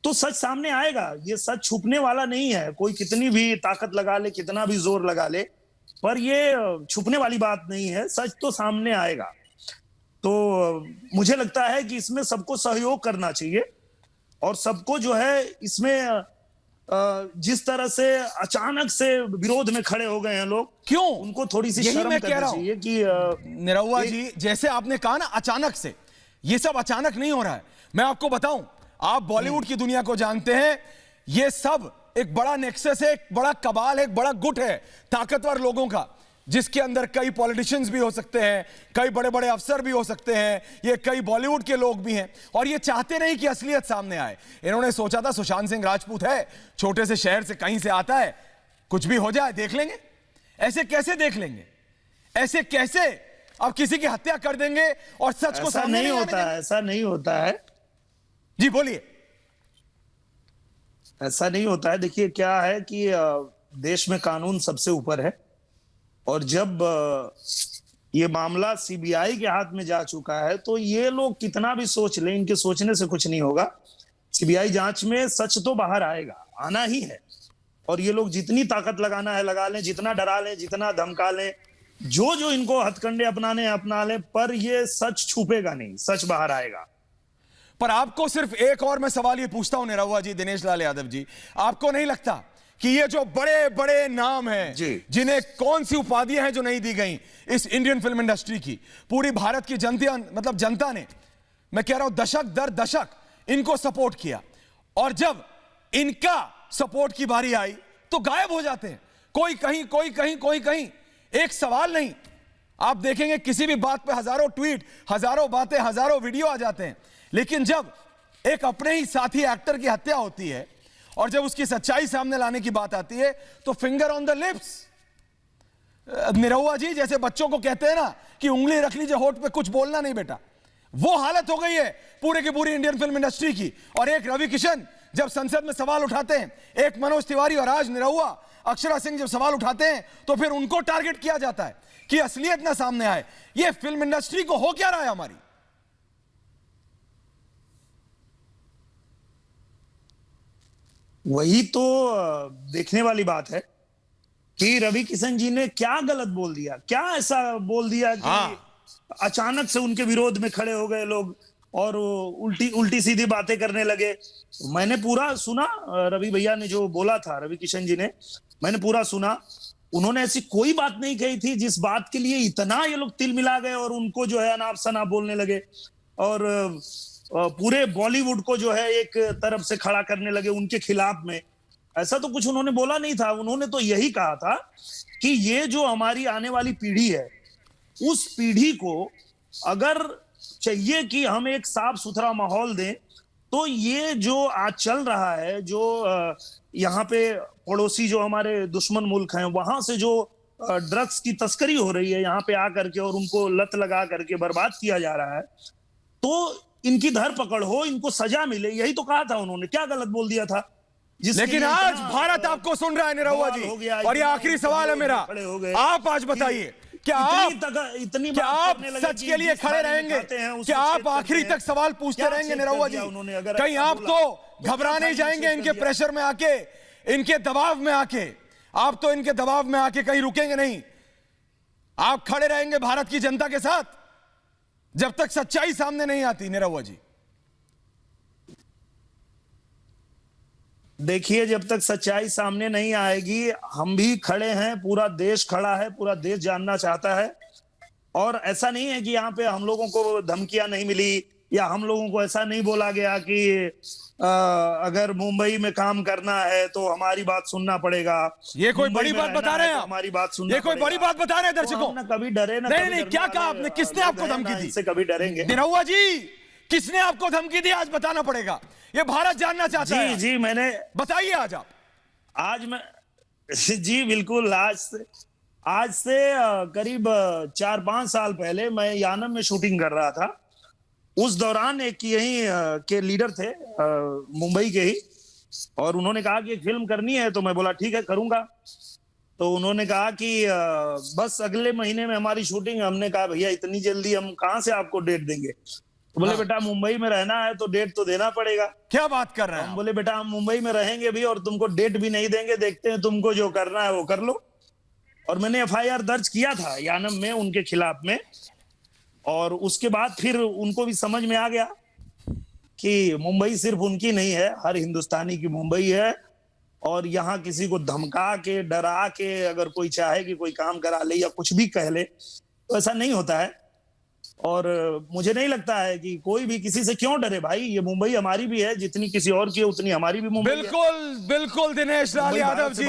तो सच सामने आएगा, ये सच छुपने वाला नहीं है। कोई कितनी भी ताकत लगा ले, कितना भी जोर लगा ले, पर ये छुपने वाली बात नहीं है, सच तो सामने आएगा। तो मुझे लगता है कि इसमें सबको सहयोग करना चाहिए, और सबको जो है इसमें जिस तरह से अचानक से विरोध में खड़े हो गए हैं लोग, क्यों, उनको थोड़ी सी शर्म करनी चाहिए कि निरहुआ जी, जैसे आपने कहा ना अचानक से, ये सब अचानक नहीं हो रहा है। मैं आपको बताऊं, आप बॉलीवुड की दुनिया को जानते हैं, ये सब एक बड़ा नेक्सस है, एक बड़ा कबाल है, एक बड़ा गुट है ताकतवर लोगों का, जिसके अंदर कई पॉलिटिशियंस भी हो सकते हैं, कई बड़े बड़े अफसर भी हो सकते हैं, ये कई बॉलीवुड के लोग भी हैं, और ये चाहते नहीं कि असलियत सामने आए। इन्होंने सोचा था सुशांत सिंह राजपूत है, छोटे से शहर से कहीं से आता है, कुछ भी हो जाए देख लेंगे। ऐसे कैसे देख लेंगे, ऐसे कैसे अब किसी की हत्या कर देंगे और सच को सामने नहीं होता है। ऐसा नहीं होता है जी, बोलिए। ऐसा नहीं होता है। देखिए क्या है कि देश में कानून सबसे ऊपर है, और जब ये मामला सीबीआई के हाथ में जा चुका है, तो ये लोग कितना भी सोच लें, इनके सोचने से कुछ नहीं होगा। सीबीआई जांच में सच तो बाहर आएगा, आना ही है, और ये लोग जितनी ताकत लगाना है लगा लें, जितना डरा लें, जितना धमका लें, जो जो इनको हथकंडे अपनाने अपना लें, पर ये सच छुपेगा नहीं, सच बाहर आएगा। पर आपको सिर्फ एक और मैं सवाल ये पूछता हूं निरहुआ जी, दिनेश लाल यादव जी, आपको नहीं लगता कि ये जो बड़े बड़े नाम हैं, जिन्हें कौन सी उपाधियां हैं जो नहीं दी गई इस इंडियन फिल्म इंडस्ट्री की, पूरी भारत की जनता ने, मैं कह रहा हूं दशक दर दशक इनको सपोर्ट किया, और जब इनका सपोर्ट की बारी आई तो गायब हो जाते हैं, कोई कहीं कोई कहीं कोई कहीं। एक सवाल नहीं, आप देखेंगे किसी भी बात पे हजारों ट्वीट, हजारों बातें, हजारों वीडियो आ जाते हैं, लेकिन जब एक अपने ही साथी एक्टर की हत्या होती है और जब उसकी सच्चाई सामने लाने की बात आती है तो finger on the lips. Nirahua ji, जैसे बच्चों को कहते हैं ना कि उंगली रख लीजिए होठ पे, कुछ बोलना नहीं बेटा, वो हालत हो गई है पूरे की पूरी इंडियन फिल्म इंडस्ट्री की। और एक रवि किशन जब संसद में सवाल उठाते हैं, एक मनोज तिवारी और आज निरहुआ, अक्षरा सिंह जब सवाल उठाते हैं तो फिर उनको टारगेट किया जाता है कि असलियत ना सामने आए। ये फिल्म इंडस्ट्री को हो क्या रहा है हमारी? वही तो देखने वाली बात है कि रवि किशन जी ने क्या गलत बोल दिया, क्या ऐसा बोल दिया कि अचानक से उनके विरोध में खड़े हो गए लोग और उल्टी सीधी बातें करने लगे। मैंने पूरा सुना, रवि भैया ने जो बोला था, रवि किशन जी ने, मैंने पूरा सुना। उन्होंने ऐसी कोई बात नहीं कही थी जिस बात के लिए इतना ये लोग तिल मिला गए और उनको जो है अनाप शनाप बोलने लगे। और पूरे बॉलीवुड को जो है एक तरफ से खड़ा करने लगे उनके खिलाफ में। ऐसा तो कुछ उन्होंने बोला नहीं था। उन्होंने तो यही कहा था कि ये जो हमारी आने वाली पीढ़ी है, उस पीढ़ी को अगर चाहिए कि हम एक साफ सुथरा माहौल दें, तो ये जो आज चल रहा है, जो यहाँ पे पड़ोसी जो हमारे दुश्मन मुल्क हैं, वहां से जो ड्रग्स की तस्करी हो रही है यहाँ पे आकर के और उनको लत लगा करके बर्बाद किया जा रहा है, तो इनकी धरपकड़ हो, इनको सजा मिले। यही तो कहा था उन्होंने, क्या गलत बोल दिया था? लेकिन आज भारत आपको सुन रहा है निरहुआ जी, और ये आखिरी सवाल है मेरा, आप आज बताइए, क्या आप सच के लिए खड़े रहेंगे? क्या आप आखिरी तक सवाल पूछते रहेंगे निरहुआ जी? कहीं आप तो घबरा नहीं जाएंगे इनके प्रेशर में आके, इनके दबाव में आके? आप तो इनके दबाव में आके कहीं रुकेंगे नहीं, आप खड़े रहेंगे भारत की जनता के साथ जब तक सच्चाई सामने नहीं आती। निरहुआ जी देखिए, जब तक सच्चाई सामने नहीं आएगी, हम भी खड़े हैं, पूरा देश खड़ा है, पूरा देश जानना चाहता है। और ऐसा नहीं है कि यहाँ पे हम लोगों को धमकियां नहीं मिली, या हम लोगों को ऐसा नहीं बोला गया कि अगर मुंबई में काम करना है तो हमारी बात सुनना पड़ेगा। ये कोई बड़ी बात बता रहे हैं आप? हमारी बात सुनना, ये कोई बड़ी बात बता रहे हैं दर्शकों? तो कभी डरे ना, नहीं, क्या कहा आपने? किसने आपको धमकी दी? इससे कभी डरेंगे? निरहुआ जी, किसने आपको धमकी दी? आज बताना पड़ेगा, ये भारत जानना चाहता है। जी मैंने, बताइए आज आप। आज मैं जी बिल्कुल, आज से करीब 4-5 साल पहले मैं यानम में शूटिंग कर रहा था। उस दौरान एक यही के लीडर थे मुंबई के ही, और उन्होंने कहा कि एक फिल्म करनी है, तो मैं बोला ठीक है करूंगा। तो उन्होंने कहा कि बस अगले महीने में हमारी शूटिंग। हमने कहा भैया इतनी जल्दी हम कहां से आपको डेट देंगे? तो बोले बेटा मुंबई में रहना है तो डेट तो देना पड़ेगा। क्या बात कर रहे हैं? हम बोले बेटा हम मुंबई में रहेंगे भी और तुमको डेट भी नहीं देंगे, देखते हैं तुमको जो करना है वो कर लो। और मैंने FIR दर्ज किया था यानम में उनके खिलाफ में। और उसके बाद फिर उनको भी समझ में आ गया कि मुंबई सिर्फ उनकी नहीं है, हर हिंदुस्तानी की मुंबई है। और यहाँ किसी को धमका के, डरा के अगर कोई चाहे कि कोई काम करा ले या कुछ भी कह ले, तो ऐसा नहीं होता है। और मुझे नहीं लगता है कि कोई भी किसी से क्यों डरे भाई। ये मुंबई हमारी भी है, जितनी किसी और की है उतनी हमारी भी मुंबई है। बिल्कुल दिनेश लाल यादव जी,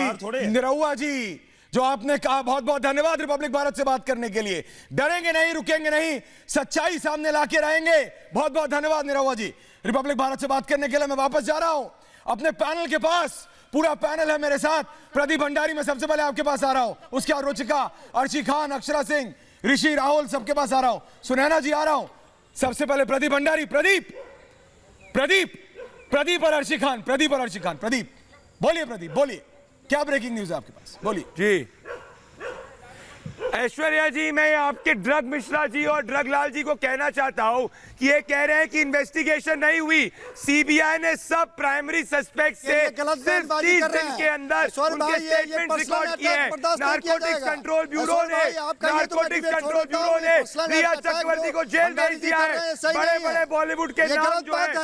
निरहुआ जी, जो आपने कहा, बहुत बहुत धन्यवाद रिपब्लिक भारत से बात करने के लिए। डरेंगे नहीं, रुकेंगे नहीं, सच्चाई सामने लाके रहेंगे। बहुत बहुत धन्यवाद निरहुआ जी रिपब्लिक भारत से बात करने के लिए। मैं वापस जा रहा हूं अपने पैनल के पास। पूरा पैनल है मेरे साथ। प्रदीप भंडारी, मैं सबसे पहले आपके पास आ रहा हूं, उसके बाद रुचिका, अर्शी खान, अक्षरा सिंह, ऋषि, राहुल, सबके पास आ रहा हूं। सुनैना जी आ रहा हूं। सबसे पहले प्रदीप भंडारी। प्रदीप और अर्शी खान, प्रदीप बोलिए। प्रदीप बोलिए, क्या ब्रेकिंग न्यूज है आपके पास? बोलिए जी। ऐश्वर्या जी, मैं आपके ड्रग मिश्रा जी और ड्रग लाल जी को कहना चाहता हूं कि ये कह रहे हैं कि इन्वेस्टिगेशन नहीं हुई। सीबीआई ने सब प्राइमरी सस्पेक्ट से सिर्फ 30 दिन के अंदर उनके स्टेटमेंट रिकॉर्ड किए हैं। नारकोटिक्स कंट्रोल ब्यूरो ने प्रिया चक्रवर्ती को जेल भेज दिया है। बड़े बड़े बॉलीवुड के नाम जो है,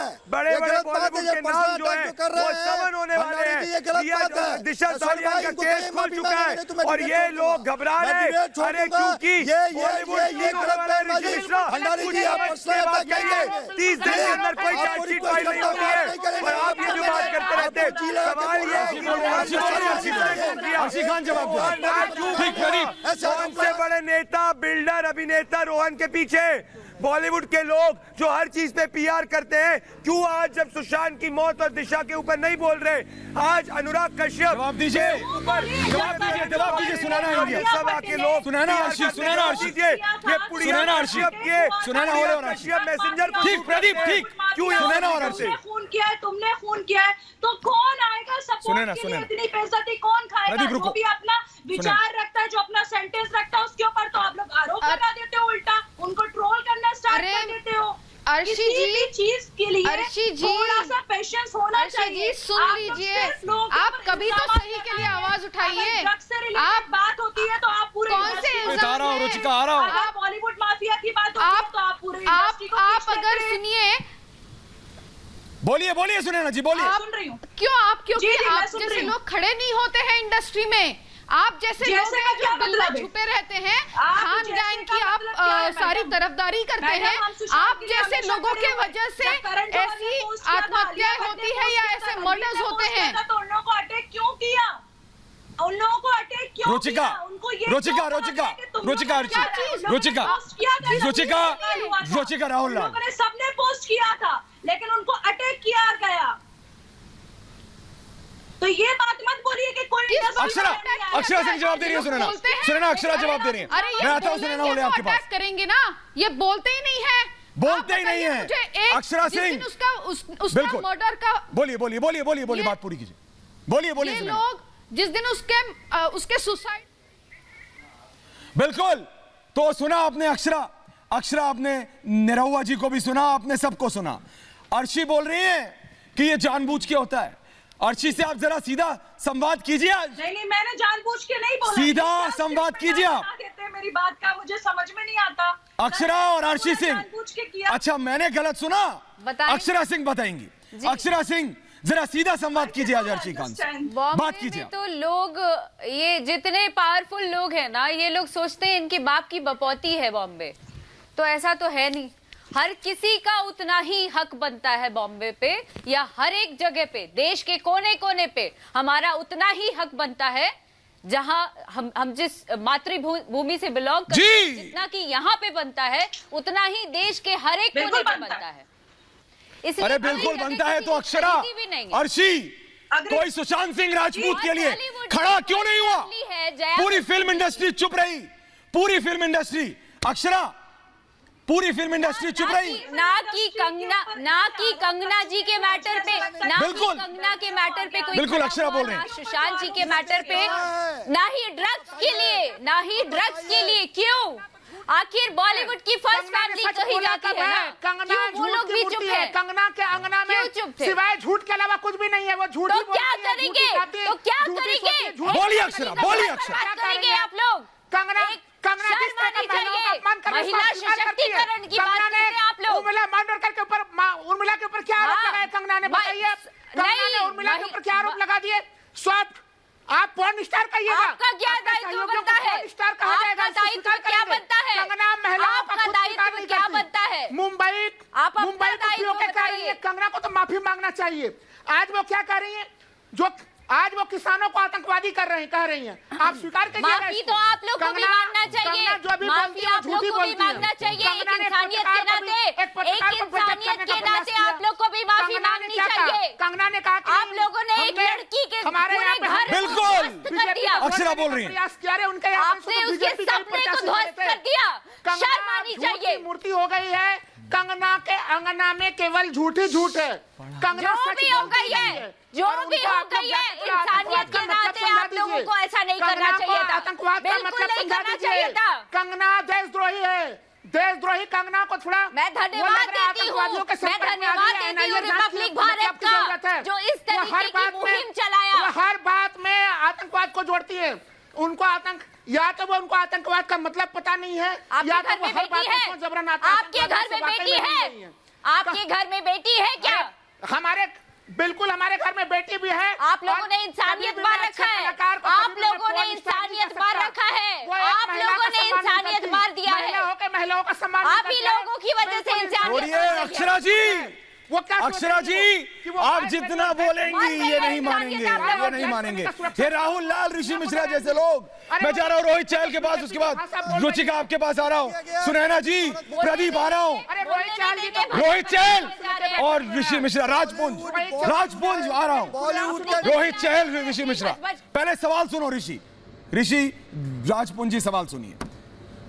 वो समन होने वाले हैं। दिशा सालियान का केस खुल चुका है और ये लोग घबरा रहे हैं। अरे क्योंकि बॉलीवुड कहिए 30 दिन के अंदर कोई चार्जशीट फाइल नहीं होती है और आप ये जो बात करते रहते हैं। सवाल ये कौन से बड़े नेता, बिल्डर, अभिनेता रोहन के पीछे बॉलीवुड के लोग जो हर चीज पे PR करते हैं, क्यों आज जब सुशांत की मौत और दिशा के ऊपर नहीं बोल रहे? आज अनुराग कश्यप जवाब दीजिए, सुनैना मैसेंजर को ठीक, प्रदीप ठीक, क्यों खून किया है, तुमने खून किया है, तो कौन आएगा सपोर्ट के लिए? इतनी बेइज्जती कौन खाएगा? जो भी अपना विचार रखता है, जो अपना सेंटेंस रखता है, उसके ऊपर तो आप लोग आरोप लगा देते हो, उल्टा उनको ट्रोल करना स्टार्ट कर देते हो। अर्शी जी, चीज के लिए अर्शी जी, थोड़ा सा पेशेंस होना चाहिए। सुन लीजिए, आप कभी तो सही के लिए आवाज उठाइए। आप बात होती है तो आप पूरे कौन से बॉलीवुड माफिया की बात होती है तो आप पूरे आप अगर सुनिए, बोलिए सुनैना जी, बोलिए। सुन रही हूँ। क्यों आप, क्योंकि आप जैसे लोग खड़े नहीं होते हैं इंडस्ट्री में। आप जैसे लोग हैं जो दिल में छुपे रहते हैं, खान गैंग की आप सारी तरफदारी करते हैं। आप जैसे लोगों के वजह से ऐसी आत्महत्याएं होती है या ऐसे मर्डर्स होते हैं। तो उन लोगों को अटैक क्यों किया? उन लोगों को अटैक क्यों रुचिका, किया? उनको ये रुचिका, रुचिका, रुचिका, रुचिका, रुचिका, राहुल लाल, लोगों ने सबने पोस्ट किया था, लेकिन उनको अटैक किया गया। तो ये बात मत बोलिए कि कोई अक्षरा, अक्षरा सिंह जवाब दे रही है, सुनना, सुनना, अक्षरा जवाब दे रही है। मैं आता हूँ, सुनना बोले आपके पास। करेंगे ना, ये बोलते ही नहीं है, बोलते ही नहीं है। अक्षरा सिंह, उसका मर्डर का बोलिए, बोलिए, बोलिए, बोलिए, बोलिए, बात पूरी कीजिए, बोलिए, बोलिए। ये लोग जिस दिन उसके सुसाइड, बिल्कुल, तो सुना आपने अक्षरा, अक्षरा आपने निरहुआ जी को भी सुना, आपने सबको सुना। अर्शी बोल रही है कि ये जानबूझ के होता है। अर्शी से आप जरा सीधा संवाद कीजिए आज। नहीं, मैंने जानबूझ के नहीं बोला। सीधा संवाद कीजिए आप। मेरी बात का मुझे समझ में नहीं आता। अक्षरा और अर्शी सिंह, अच्छा मैंने गलत सुना? अक्षरा सिंह बताएंगी। अक्षरा सिंह जरा सीधा संवाद कीजिए आज अर्शी खान से, बात कीजिए। तो लोग, ये जितने पावरफुल लोग हैं ना, ये लोग सोचते हैं इनके बाप की बपौती है बॉम्बे, तो ऐसा तो है नहीं। हर किसी का उतना ही हक बनता है बॉम्बे पे, या हर एक जगह पे, देश के कोने कोने पे हमारा उतना ही हक बनता है। जहां हम जिस मातृभूमि से बिलोंग करते हैं, जितना कि यहाँ पे बनता है, उतना ही देश के हर एक कोने पे बनता है। अरे बिल्कुल बनता है। तो अक्षरा, अर्शी, कोई सुशांत सिंह राजपूत के लिए खड़ा क्यों नहीं हुआ? पूरी फिल्म इंडस्ट्री चुप रही, पूरी फिल्म इंडस्ट्री। अक्षरा, पूरी फिल्म इंडस्ट्री चुप रही। ना कि कंगना जी के मैटर पे, ना कि कंगना के मैटर पे कोई, बिल्कुल अक्षरा बोल रहे हैं, सुशांत जी के मैटर पे, ना ही ड्रग्स के लिए, ना ही ड्रग्स के लिए। क्यों? आखिर बॉलीवुड की फर्स्ट फैमिली कही जाती है ना, कंगना वो लोग भी चुप है। कंगना के अंगना में सिवाय झूठ के अलावा कुछ भी नहीं है, वो झूठ ही क्या करेंगे? तो क्या करेंगे? बोलिए अक्षरा, बोलिए अक्षरा, क्या करेंगे आप लोग? कंगना महिला सशक्तिकरण की बात करते हैं आप लोग। उर्मिला मांडोरकर के ऊपर, उर्मिला के ऊपर क्या आरोप लगाए कंगना ने? बताइए, कंगना ने उर्मिला के ऊपर क्या आरोप लगा दिए? सॉफ्ट, आप पॉर्न स्टार कहिएगा। आपका क्या दायित्व बनता है? आपका दायित्व क्या बनता है? कंगना महिलाओं का दायित्व क्या बनता है? मुंबई को क्या कह रही है? कंगना को तो माफी मांगना चाहिए। आज वो क्या कर रही है? जो आज वो किसानों को आतंकवादी कह रही हैं। आप स्वीकार करिए। माफी तो आप लोग को भी मांगना चाहिए, माफी आप लोग को भी मांगना चाहिए। एक इंसानियत के नाते आप लोग को भी माफी मांगनी चाहिए। कंगना ने कहा आप लोगों ने एक लड़की के पूरे घर बिल्कुल कर दिया। अक्षरा बोल रही है, आपने उसके सपने को ध्वस्त कर दिया। शर्म आनी चाहिए। मूर्ति हो गई है। कंगना के अंगना में केवल झूठ ही झूठ है। जो भी हो गई है, जो भी हो गई है, इंसानियत के नाते आप लोगों को ऐसा नहीं करना चाहिए था। आतंकवाद का मतलब समझा दीजिए। कंगना देशद्रोही है। देशद्रोही कंगना को थोड़ा मैं धन्यवाद देती हूँ, मैं धन्यवाद देती हूँ रिपब्लिक भारत का, जो इस तरीके की मुहिम चलाया। हर बात में आतंकवाद को जोड़ती है। उनको या तो वो उनको आतंकवाद का मतलब पता नहीं है, या तो वो हर बात में जबरन आपके घर में बेटी है, आपके घर में बेटी है क्या? बिल्कुल हमारे घर में बेटी भी है। आप लोगों ने इंसानियत मार रखा है, आप लोगों ने इंसानियत मार रखा है, आप लोगों ने इंसानियत मार दिया है। महिलाओं का सम्मान आप ही लोगों की वजह से इंसानियत। अक्षरा जी, अक्षरा जी, आप जितना बोलेंगी ये नहीं मानेंगे, ये नहीं मानेंगे। ये राहुल लाल, ऋषि मिश्रा जैसे लोग। मैं जा रहा हूँ रोहित चहल के पास, उसके बाद रुचिका आपके पास आ रहा हूँ, सुनैना जी, प्रदीप आ रहा हूँ, रोहित चहल और ऋषि मिश्रा, राजपुंज आ रहा हूँ, रोहित चहल, ऋषि मिश्रा। पहले सवाल सुनो ऋषि राजपुंज जी, सवाल सुनिए।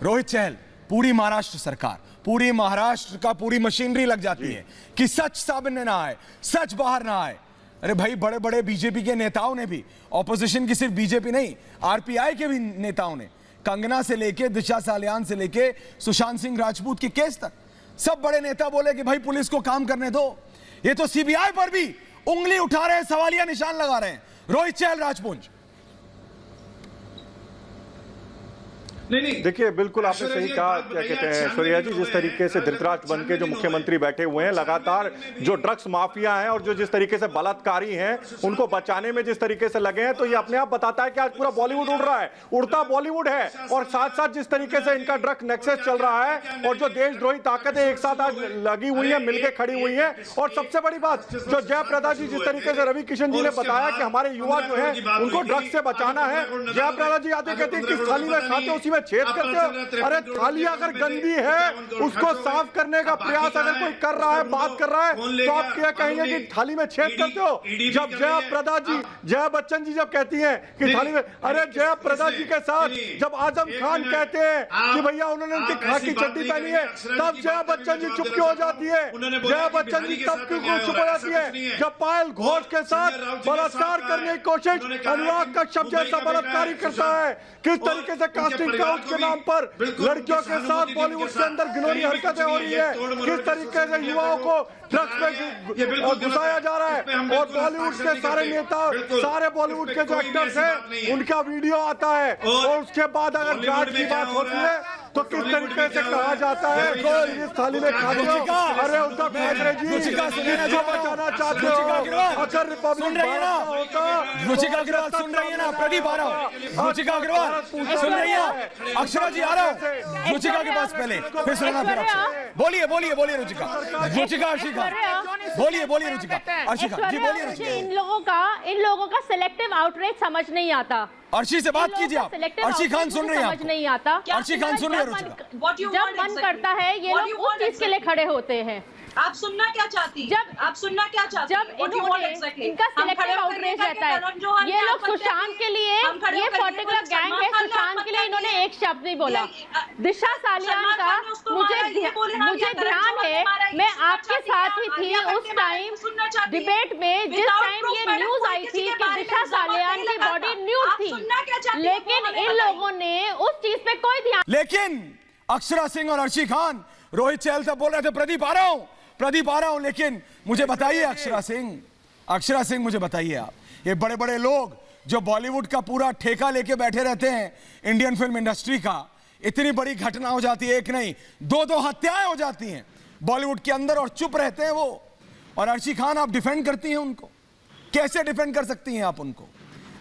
रोहित चहल, पूरी महाराष्ट्र सरकार, पूरी महाराष्ट्र का पूरी मशीनरी लग जाती है कि सच सामने ना आए, सच बाहर ना आए। अरे भाई, बड़े बड़े बीजेपी के नेताओं ने भी, ऑपोजिशन की सिर्फ बीजेपी नहीं, आरपीआई के भी नेताओं ने, कंगना से लेके दिशा सालियान से लेके सुशांत सिंह राजपूत के केस तक, सब बड़े नेता बोले कि भाई पुलिस को काम करने दो। ये तो सीबीआई पर भी उंगली उठा रहे हैं, सवालिया निशान लगा रहे हैं। रोहित चहल, राजपुंज। देखिए बिल्कुल आपने सही कहा, क्या कहते हैं सूर्या जी, जिस तरीके से धृतराष्ट्र बन के जो मुख्यमंत्री बैठे हुए हैं, लगातार जो ड्रग्स माफिया हैं और जो जिस तरीके से बलात्कारी हैं उनको बचाने में जिस तरीके से लगे हैं, तो ये अपने आप बताता है कि आज पूरा बॉलीवुड उड़ रहा है, उड़ता बॉलीवुड है। और साथ साथ जिस तरीके से इनका ड्रग नेक्सस चल रहा है और जो देशद्रोही ताकतें एक साथ आज लगी हुई है, मिलकर खड़ी हुई है। और सबसे बड़ी बात जो जयप्रदा जी, जिस तरीके से रवि किशन जी ने बताया कि हमारे युवा जो है उनको ड्रग्स से बचाना है। जयप्रदा जी आते कहते हैं किस थाली में खाते हो उसी में छेद करते हो। अरे थाली अगर गंदी है उसको साफ करने का प्रयास अगर कोई कर रहा है, बात कर रहा है, तो आप क्या कहेंगे कि थाली में छेद करते हो? जब जयप्रदा जी, जया बच्चन जी जब कहती हैं कि थाली में, अरे जयप्रदा जी के साथ जब आजम खान कहते हैं कि भैया उन्होंने उनकी खाकी चड्डी पहनी है, तब जया बच्चन जी चुप क्यों हो जाती है? जया बच्चन जी तब क्यों चुप हो जाती है जब पायल घोष के साथ बलात्कार करने की कोशिश अनुराग कश्यप जैसा बलात्कारी करता है? किस तरीके से कास्टिंग काउच के नाम पर लड़कियों के साथ बॉलीवुड के अंदर घिनौनी हरकतें हो रही है, किस तरीके से युवाओं को ड्रग्स में घुसाया जा रहा है। और बॉलीवुड के सारे नेता, सारे बॉलीवुड के जो एक्टर्स हैं उनका वीडियो आता है और उसके बाद अगर जांच की बात होती है तो किस तरीके से कहा जाता है इस थाली में खाते हो? अरे उद्धव ठाकरे जी किसको बचाना चाहते हो? अगर रिपब्लिक होता, रुचिका अग्रवाल सुन रही है ना? प्रदीप आ रहा हूँ, रुचिका अग्रवाल सुन रही है? अक्षरा जी आ रहा हूँ रुचिका के पास, पहले फिर सुनना, फिर अक्षरा। बोलिए बोलिए बोलिए रुचिका, रुचिका अर्शिका बोलिए बोलिए रुचिका अर्शिका जी बोलिए रुचिका। इन लोगों का सिलेक्टिव आउटरीच समझ नहीं आता। अर्शी से बात कीजिए आप। अर्शी खान सुन रही है, समझ नहीं आता। अर्शी खान सुन रही है। जब मन करता है ये लोग उस चीज के लिए खड़े होते हैं। आप सुनना क्या चाहती हैं? जब आप सुनना क्या चाहती हैं? जब इन्होंने इनका सिलेक्टिव आउटरीच रहता है, ये लोग सुशांत के लिए, ये पर्टिकुलर गैंग है, सुशांत के लिए इन्होंने एक शब्द नहीं बोला। दिशा सालियान का मुझे ध्यान है, मैं आपके साथ ही थी उस टाइम डिबेट में, जिस टाइम ये न्यूज आई थी कि दिशा सालियान की बॉडी न्यूड थी, लेकिन इन लोगों ने उस चीज पे कोई ध्यान। लेकिन अक्षरा सिंह और अर्शी खान, रोहित चहल तक बोल रहे थे प्रदीप आ रहा हूं, प्रदीप आ रहा हूं। लेकिन मुझे बताइए अक्षरा सिंह मुझे बताइए, आप ये बड़े बड़े लोग जो बॉलीवुड का पूरा ठेका लेके बैठे रहते हैं इंडियन फिल्म इंडस्ट्री का, इतनी बड़ी घटना हो जाती है, एक नहीं दो हत्याएं हो जाती हैं बॉलीवुड के अंदर और चुप रहते हैं वो। और अर्शी खान आप डिफेंड करती हैं उनको, कैसे डिफेंड कर सकती हैं आप उनको?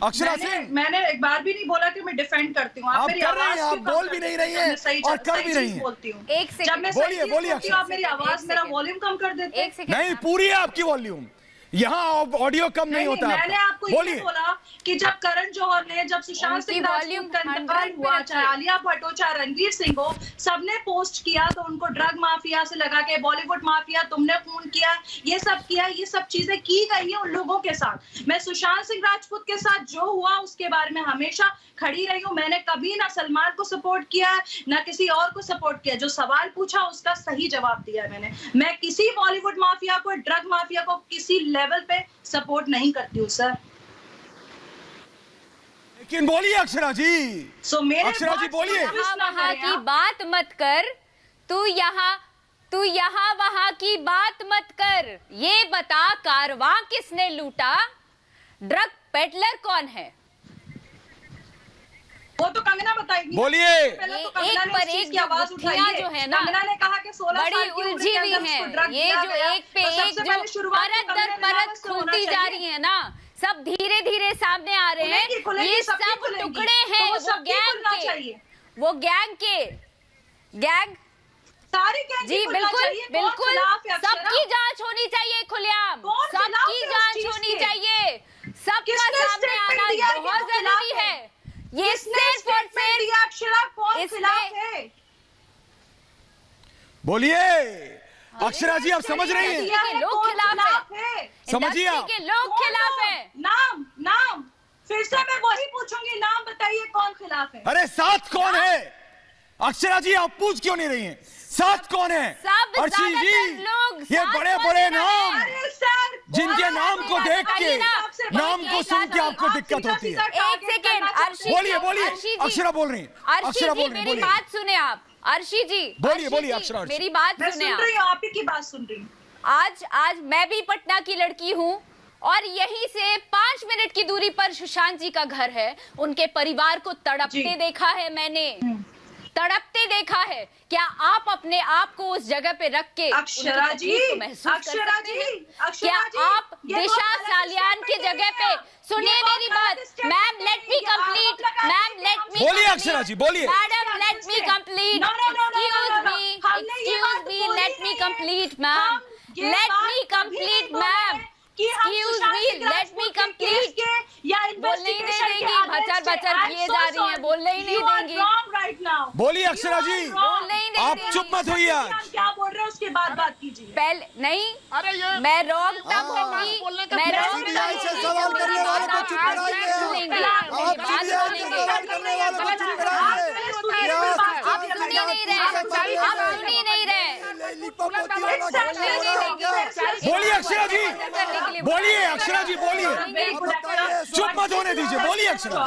अक्षरा सिंह, मैंने एक बार भी नहीं बोला कि मैं डिफेंड करती हूँ। आप कर रही हैं, आप बोल भी नहीं रही हैं और कर भी रही हैं। एक सेकंड, जब मैं बोलिए आप मेरी आवाज, मेरा वॉल्यूम कम कर देते हैं। नहीं, पूरी है आपकी वॉल्यूम, यहाँ ऑडियो कम नहीं होता। मैंने आपको ये बोला कि जब करण जौहर ने, जब सुशांत सिंह राजपूत का इंतकाल हुआ, चाहे आलिया भट्ट हो, चाहे रणवीर सिंह हो, सबने पोस्ट किया तो उनको ड्रग माफिया से लगा के बॉलीवुड माफिया, तुमने खून किया, ये सब किया, ये सब चीजें की गई है उन लोगों के साथ। मैं सुशांत सिंह राजपूत के साथ जो हुआ उसके बारे में हमेशा खड़ी रही हूँ। मैंने कभी ना सलमान को सपोर्ट किया ना किसी और को सपोर्ट किया। जो सवाल पूछा उसका सही जवाब दिया मैंने। मैं किसी बॉलीवुड माफिया को, ड्रग माफिया को किसी लेवल पे सपोर्ट नहीं करती हूँ सर। लेकिन बोलिए अक्षरा जी, अक्षरा जी बोलिए। वहाँ की बात मत कर, तू यहाँ वहाँ की बात मत कर। ये बता कारवां किसने लूटा, ड्रग पेडलर कौन है? वो तो कंगना बताएगी। बोलिए। एक पर एक गुत्थियां जो है ना, कंगना ने कहा कि 16 साल बड़ी उलझी हुई है। ये जो एक पे एक जो परत दर परत खुलती जा रही है ना, सब धीरे धीरे सामने आ रहे हैं। ये सब टुकड़े हैं वो गैंग के सारी गैंग जी बिल्कुल सबकी जांच होनी चाहिए खुलेआम, सबकी जांच होनी चाहिए, सबका सामने आना बहुत जरूरी है। ये सिर्फ और सिर्फ बोलिए अक्षरा जी, आप समझ रही हैं? के लोग खिलाफ है, समझिए आप के लोग खिलाफ है। नाम फिर से मैं वही पूछूंगी, नाम बताइए कौन खिलाफ है? अरे साथ कौन है? अक्षरा जी आप पूछ क्यों नहीं रही हैं? साथ कौन है? अर्शी जी, ये बड़े बड़े नाम जिनके नाम को देख के, नाम को सुन के आपको दिक्कत होती है। एक सेकेंड अर्शी, बोलिए अक्षरा बोल रही है। अक्षरा बोल रही है, मेरी बात सुने आप। अर्शी जी बोलिए अक्षरा, मेरी बात सुने आप। आप ही की बात सुन रही हूँ। आज मैं भी पटना की लड़की हूँ और यहीं से 5 मिनट की दूरी पर सुशांत जी का घर है। उनके परिवार को तड़पते देखा है मैंने। तड़पते देखा है। क्या आप अपने आप को उस जगह पे रख के अक्षरा जी, अक्षरा जी, क्या आप दिशा सालियान की जगह पे, सुनिए मेरी बात ma'am, let me complete, ma'am let me, बोलिए अक्षरा जी, बोलिए madam, let me complete, excuse me, let me complete ma'am, let me complete ma'am, excuse me, let me complete. बोलने ही नहीं देंगी, भचर भचर किए जा रही हैं, बोलने ही नहीं देंगी। बोलिए अक्षरा जी, आप चुप मत होइए। क्या बोल रहे हैं उसके बाद बात कीजिए। पहले नहीं, मैं रॉन्ग तब होंगी, मैं रॉन्ग सवाल करने वालों को चुप कराइए। आप सुन नहीं रहे। बोलिए अक्षरा जी, बोलिए अक्षरा जी, बोलिए, चुप मत होने दीजिए, बोलिए अक्षरा।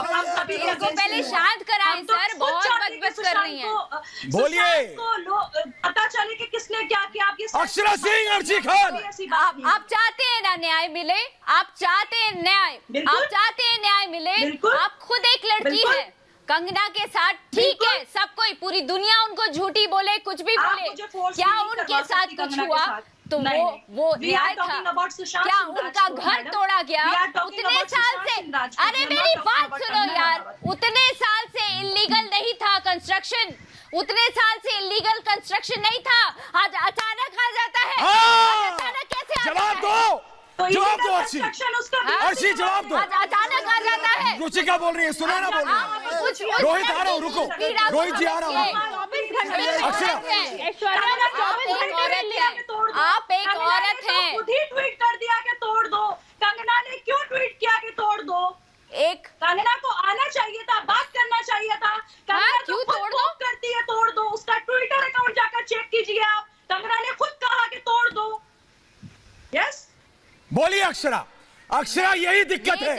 इनको पहले शांत कराएं सर, बहुत बकबक कर रही हैं। बोलिए, पता चले कि किसने क्या किया। अक्षरा सिंह, अर्शी खान, आप चाहते हैं ना न्याय मिले, आप चाहते हैं न्याय, आप चाहते हैं न्याय मिले। आप खुद एक लड़की है कंगना के साथ, ठीक है, सब कोई, पूरी दुनिया उनको झूठी बोले, कुछ भी बोले, क्या उनके साथ कुछ हुआ तो वो न्याय था? क्या उनका घर तोड़ा गया उतने साल से? अरे मेरी बात सुनो यार, उतने साल से इलीगल नहीं था कंस्ट्रक्शन, उतने साल से इलीगल कंस्ट्रक्शन नहीं था, आज अचानक आ जाता है। अचानक कैसे? जवाब दो, जवाब दो अर्शी, अर्शी जवाब दो। अचानक आ जाता है। रुचिका बोल रही है, सुना ना बोल रही है। रोहित आ रहा हूँ, रुको, रोहित जी आ रहा हूँ। अक्षरा, आप एक औरत हैं। खुद ही ट्वीट कर दिया कि तोड़ दो। कंगना ने क्यों ट्वीट किया कि तोड़ दो? एक कंगना को आना चाहिए था, बात करना चाहिए था। कंगना क्यों तो तोड़ दो करती है, तोड़ दो। उसका ट्विटर अकाउंट जाकर चेक कीजिए आप। कंगना ने खुद कहा कि तोड़ दो। यस, बोलिए अक्षरा। अक्षरा, यही दिक्कत है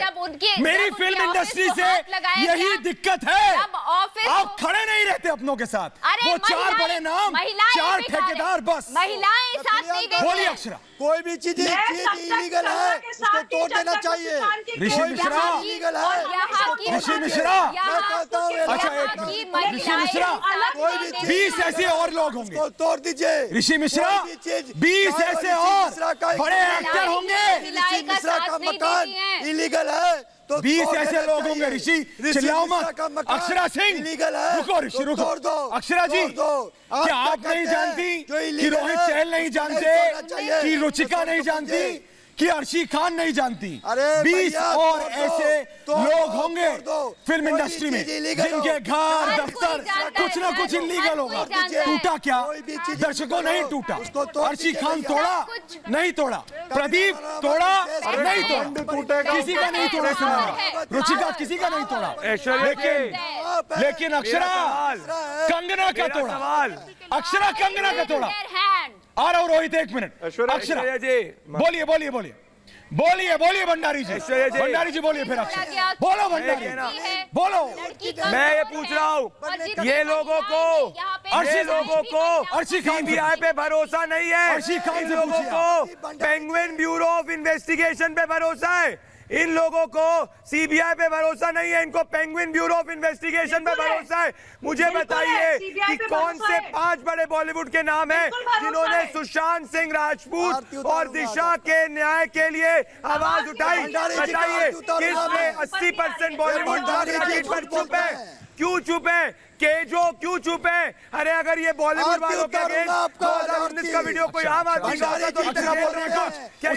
मेरी फिल्म इंडस्ट्री से, यही दिक्कत है। आप खड़े नहीं रहते अपनों के साथ। वो चार बड़े नाम, चार ठेकेदार, बस महिलाएं साथ नहीं देती। बोलिए अक्षरा। कोई भी चीज इलीगल है उसको तोड़ देना चाहिए। ऋषि मिश्रा, इलीगल है। ऋषि मिश्रा, मैं कहता हूँ ऋषि मिश्रा, 20 ऐसे और लोग होंगे, तोड़ दीजिए। ऋषि मिश्रा, 20 ऐसे और बड़े एक्टर होंगे। ऋषि मिश्रा का मकान इलीगल है तो 20 ऐसे लोग होंगे। ऋषि चिल्लाओ मत। अक्षरा सिंह, इलीगल है, रुको ऋषि, रुको। अक्षरा जी, क्या आप नहीं जानती कि रोहित चहल नहीं जानते, कि रुचिका नहीं जानती, कि अर्शी खान नहीं जानती? 20 और ऐसे लोग होंगे फिल्म इंडस्ट्री में जिनके घर दफ्तर कुछ ना कुछ इलीगल होगा। टूटा क्या? दर्शकों नहीं टूटा। अर्शी खान तोड़ा नहीं तोड़ा, प्रदीप तोड़ा नहीं तोड़ा, किसी का नहीं तोड़ा, सुना रुचिका किसी का नहीं तोड़ा, लेकिन अक्षरा कंगना का तोड़ा। अक्षरा कंगना का तोड़ा। आ रहा हूँ रोहित, एक मिनट। अक्षरा जी बोलिए, बोलिए, बोलिए, बोलिए, बोलिए भंडारी जी, भंडारी जी बोलिए, फिर अक्षरा बोलो। भंडारी बोलो। मैं ये पूछ रहा हूँ, ये लोगों को सीबीआई पे भरोसा नहीं है, इन लोगों को पेंगुइन ब्यूरो ऑफ इन्वेस्टिगेशन पे भरोसा है, इन लोगों को सीबीआई पे भरोसा नहीं है, इनको पेंगुइन ब्यूरो ऑफ इन्वेस्टिगेशन पे भरोसा है। मुझे बताइए कि कौन से 5 बड़े बॉलीवुड के नाम हैं जिन्होंने सुशांत सिंह राजपूत और दिशा के न्याय के लिए आवाज उठाई? बताइए किसने 80% बॉलीवुड पर चुप है? क्यों चुप है? केजो क्यों चुप है? अरे अगर ये बॉलीवुड वालों के अगेंस्ट 2019 का वीडियो कोई आम आदमी का होता तो क्या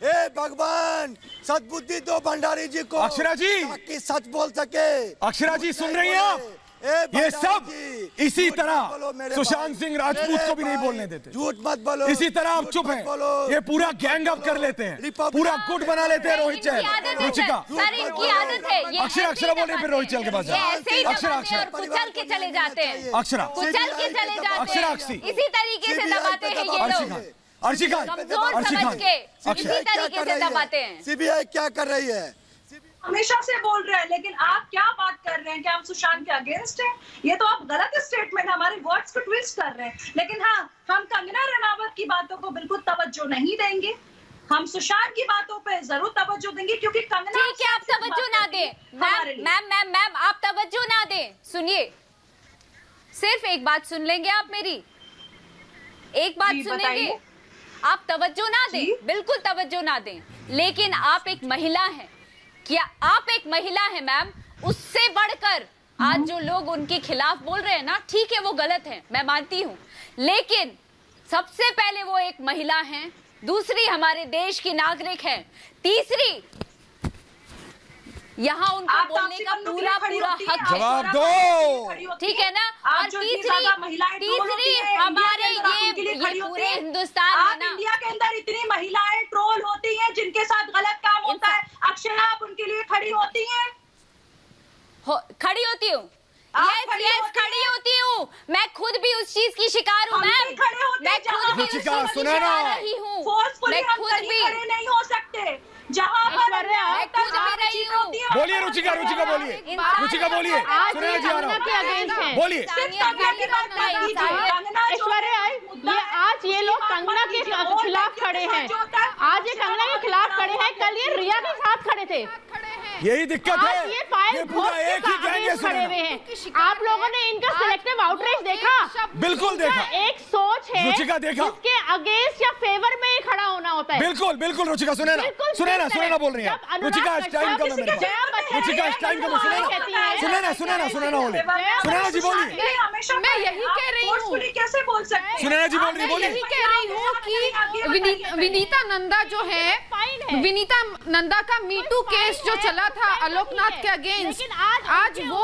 ए भगवान सद्बुद्धि दो भंडारी जी को, अक्षरा जी, ताकि सच बोल सके। अक्षरा जी सुन रही हैं आप? ये सब इसी तरह सुशांत सिंह राजपूत को भी नहीं बोलने देते। झूठ मत बोलो, इसी तरह आप चुप हैं। ये पूरा गैंग अप कर लेते हैं, पूरा गुट बना लेते हैं। रोहित चहल, रुचिका, अक्षरा, अक्षरा बोले, फिर रोहित चहल के पास जाओ। अक्षरा, अक्षरा कुचल के चले जाते हैं, अक्षरा कुचल के चले जाते हैं, अक्षरा, अक्षी इसी तरीके से दबाते हैं ये लोग। अर्शी खान, कमजोर समझ के इसी तरीके से दबाते हैं। सीबीआई क्या कर रही है? हमेशा से बोल रहे हैं, लेकिन आप क्या बात कर रहे हैं कि हम सुशांत के अगेंस्ट हैं? ये तो आप गलत स्टेटमेंट, हमारे वर्ड्स को ट्विस्ट कर रहे हैं। लेकिन हाँ, हम कंगना रनावत की बातों को बिल्कुल तवज्जो नहीं देंगे। हम सुशांत की बातों पे जरूर तवज्जो देंगे, क्योंकि कंगना ठीक है, आप तवज्जो ना दें मैम, आप तवज्जो ना दें। सुनिए, सिर्फ एक बात सुन लेंगे आप मेरी, एक बात सुनेंगे। आप तवज्जो ना दें, बिल्कुल तवज्जो ना दें, लेकिन आप एक महिला हैं। क्या आप एक महिला हैं मैम? उससे बढ़कर आज जो लोग उनके खिलाफ बोल रहे हैं ना, ठीक है वो गलत है, मैं मानती हूँ, लेकिन सबसे पहले वो एक महिला हैं, दूसरी हमारे देश की नागरिक हैं, तीसरी यहाँ उनको बोलने का पूरा हक। जवाब दो, ठीक है ना? और तीसरी हमारे ये पूरे हिंदुस्तान में ना, इंडिया के अंदर इतनी महिलाएं ट्रोल होती हैं जिनके साथ गलत काम होता है, अक्षरा आप उनके लिए खड़ी होती हैं? खड़ी होती हूँ, यस खड़ी होती हूँ। मैं खुद भी उस चीज की शिकार हूँ मैम, मैं खुद भी उस चीज की शिकार रही हूँ, मैं खुद भी खड़े नहीं हो सकते जहाँ पर मैं खुद भी रही हूँ। बोलिए रुचिका बोलिए, रुचिका बोलिए, सुनैना जी आ रहा हूँ, बोलिए। ऐश्वर्या, ये आज ये लोग कंगना के खिलाफ खड़े हैं, आज ये कंगना के खिलाफ खड़े हैं, कल ये रिया के साथ खड़े थे। यही दिक्कत है, ये पायल पूरा एक ही गैंग है। खड़े हुए हैं। आप लोगों ने इनका सिलेक्टिव आउटरीच देखा? बिल्कुल देखा। एक सोच है रुचिका देखा, जिसके अगेंस्ट या फेवर में खड़ा होना होता है। बिल्कुल रुचिका, सुनैना बोल रही है। रुचिका टाइम कम है मेरे पास, रुचिका टाइम कम है, सुनैना जी बोलिए। मैं यही कह रही हूँ, कैसे बोल सकते? सुनैना जी बोल रही, मैं यही कह रही हूँ कि विनीता नंदा जो है, विनीता नंदा का मीटू केस जो चला था आलोकनाथ के अगेंस्ट, आज वो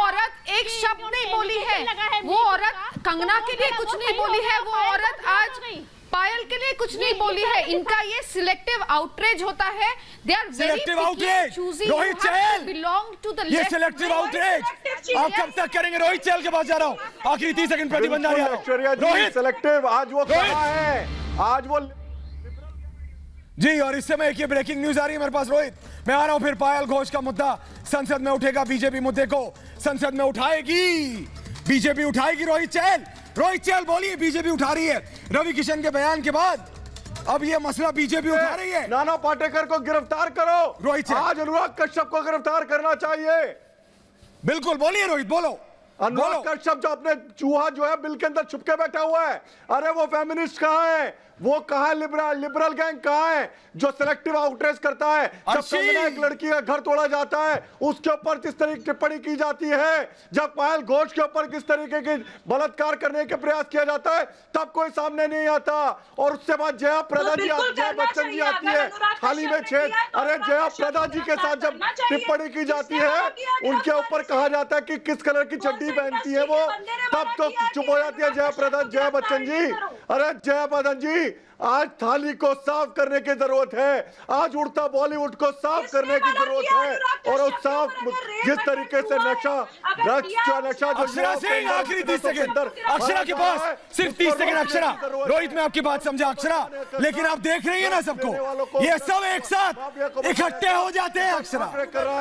औरत एक शब्द नहीं बोली है, वो औरत कंगना के लिए कुछ नहीं बोली है, वो औरत आज पायल के लिए कुछ नहीं बोली है। इनका ये सिलेक्टिव आउटरीच होता है। They are selective outreach, Rohit Chahal belong to the ये सिलेक्टिव आउटरीच आप कब तक करेंगे? रोहित चहल के पास जा रहा हूँ, आखिरी 30 सेकंड प्रतिबंध आ रहा है। रोहित सिलेक्टिव आज वो कहा है, आज वो जी। और इस समय एक ये ब्रेकिंग न्यूज आ रही है मेरे पास, रोहित मैं आ रहा हूं। फिर पायल घोष का मुद्दा संसद में उठेगा, बीजेपी मुद्दे को संसद में उठाएगी, बीजेपी उठाएगी। रोहित चहल बोलिए, बीजेपी उठा रही है रवि किशन के बयान के बाद, अब ये मसला बीजेपी उठा रही है। नाना पाटेकर को गिरफ्तार करो, रोहित चहल आज अनुराग कश्यप को गिरफ्तार करना चाहिए। बिल्कुल बोलिए रोहित, बोलो। अनुराग कश्यप जो अपने चूहा जो है बिल के अंदर छुप के बैठा हुआ है, अरे वो फेमिनिस्ट कहाँ है? वो कहाँ है? लिबरल गैंग कहाँ है जो सिलेक्टिव आउटरीच करता है? जब कंगना एक लड़की का घर तोड़ा जाता है उसके ऊपर किस तरीके की टिप्पणी की जाती है, जब पायल घोष के ऊपर किस तरीके के बलात्कार करने के प्रयास किया जाता है, तब कोई सामने नहीं आता। और उसके बाद जया प्रदा जी, जया बच्चन जी आती है, थाली में छेद। अरे जया प्रदा जी के साथ जब टिप्पणी की जाती है, उनके ऊपर कहा जाता है कि किस कलर की चड्डी पहनती है वो, तब तो चुप हो जाती है जया बच्चन जी। अरे जया बच्चन जी, आज थाली को साफ करने की जरूरत है, आज उड़ता बॉलीवुड को साफ करने की जरूरत है। और उस साफ जिस तरीके से नशा जो अक्षरा सिंह, आखिरी 30 सेकंड अक्षरा के पास, सिर्फ 30 सेकंड अक्षरा। रोहित मैं आपकी बात समझा अक्षरा, लेकिन आप देख रही है ना सबको, ये सब एक साथ इकट्ठे हो जाते हैं अक्षरा,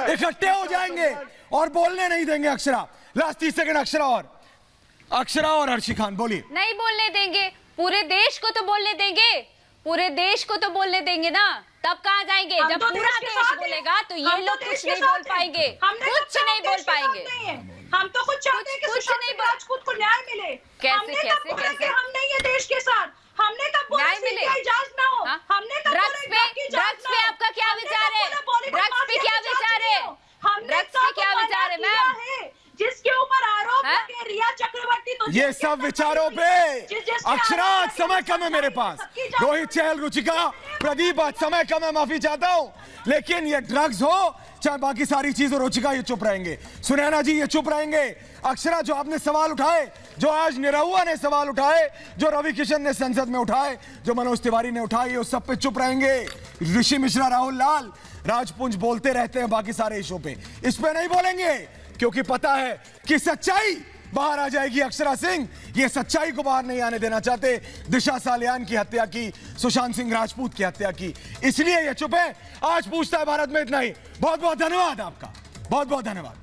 इकट्ठे हो जाएंगे और बोलने नहीं देंगे अक्षरा। लास्ट 30 सेकंड अक्षरा और अर्शी खान बोलिए। नहीं बोलने देंगे, पूरे देश को तो बोलने देंगे, पूरे देश को तो बोलने देंगे ना, तब कहाँ जाएंगे? जब पूरा देश बोलेगा तो ये लोग कुछ नहीं बोल पाएंगे, कुछ नहीं बोल पाएंगे। हम तो खुद चाहते हैं कि सुशांत राजपूत को न्याय मिले। कैसे हम नहीं है देश के साथ, हमने कब बोला सीबीआई जांच ना हो? हमने कब ड्रग्स पे आपका क्या विचार है? ड्रग्स पे क्या विचार है? ड्रग्स पे क्या विचार है मैम? जिसके ऊपर आरोप लगे रिया चक्रवर्ती, तो ये सब विचारों पे अक्षरा आज समय कम है मेरे पास। रोहित चहल, रुचिका, प्रदीप आज समय कम है, माफी चाहता हूं, लेकिन ये ड्रग्स हो चाहे बाकी सारी चीज, रुचिका ये चुप रहेंगे, सुनैना जी ये चुप रहेंगे। अक्षरा जो आपने सवाल उठाए, जो आज निरहुआ ने सवाल उठाए, जो रवि किशन ने संसद में उठाए, जो मनोज तिवारी ने उठाए, उस सब पे चुप रहेंगे। ऋषि मिश्रा, राहुल लाल, राजपुंज बोलते रहते हैं बाकी सारे इशू पे, इस पे नहीं बोलेंगे क्योंकि पता है कि सच्चाई बाहर आ जाएगी। अक्षरा सिंह ये सच्चाई को बाहर नहीं आने देना चाहते, दिशा सालियान की हत्या की, सुशांत सिंह राजपूत की हत्या की, इसलिए ये चुप है। आज पूछता है भारत में इतना ही। बहुत बहुत धन्यवाद आपका, बहुत बहुत धन्यवाद।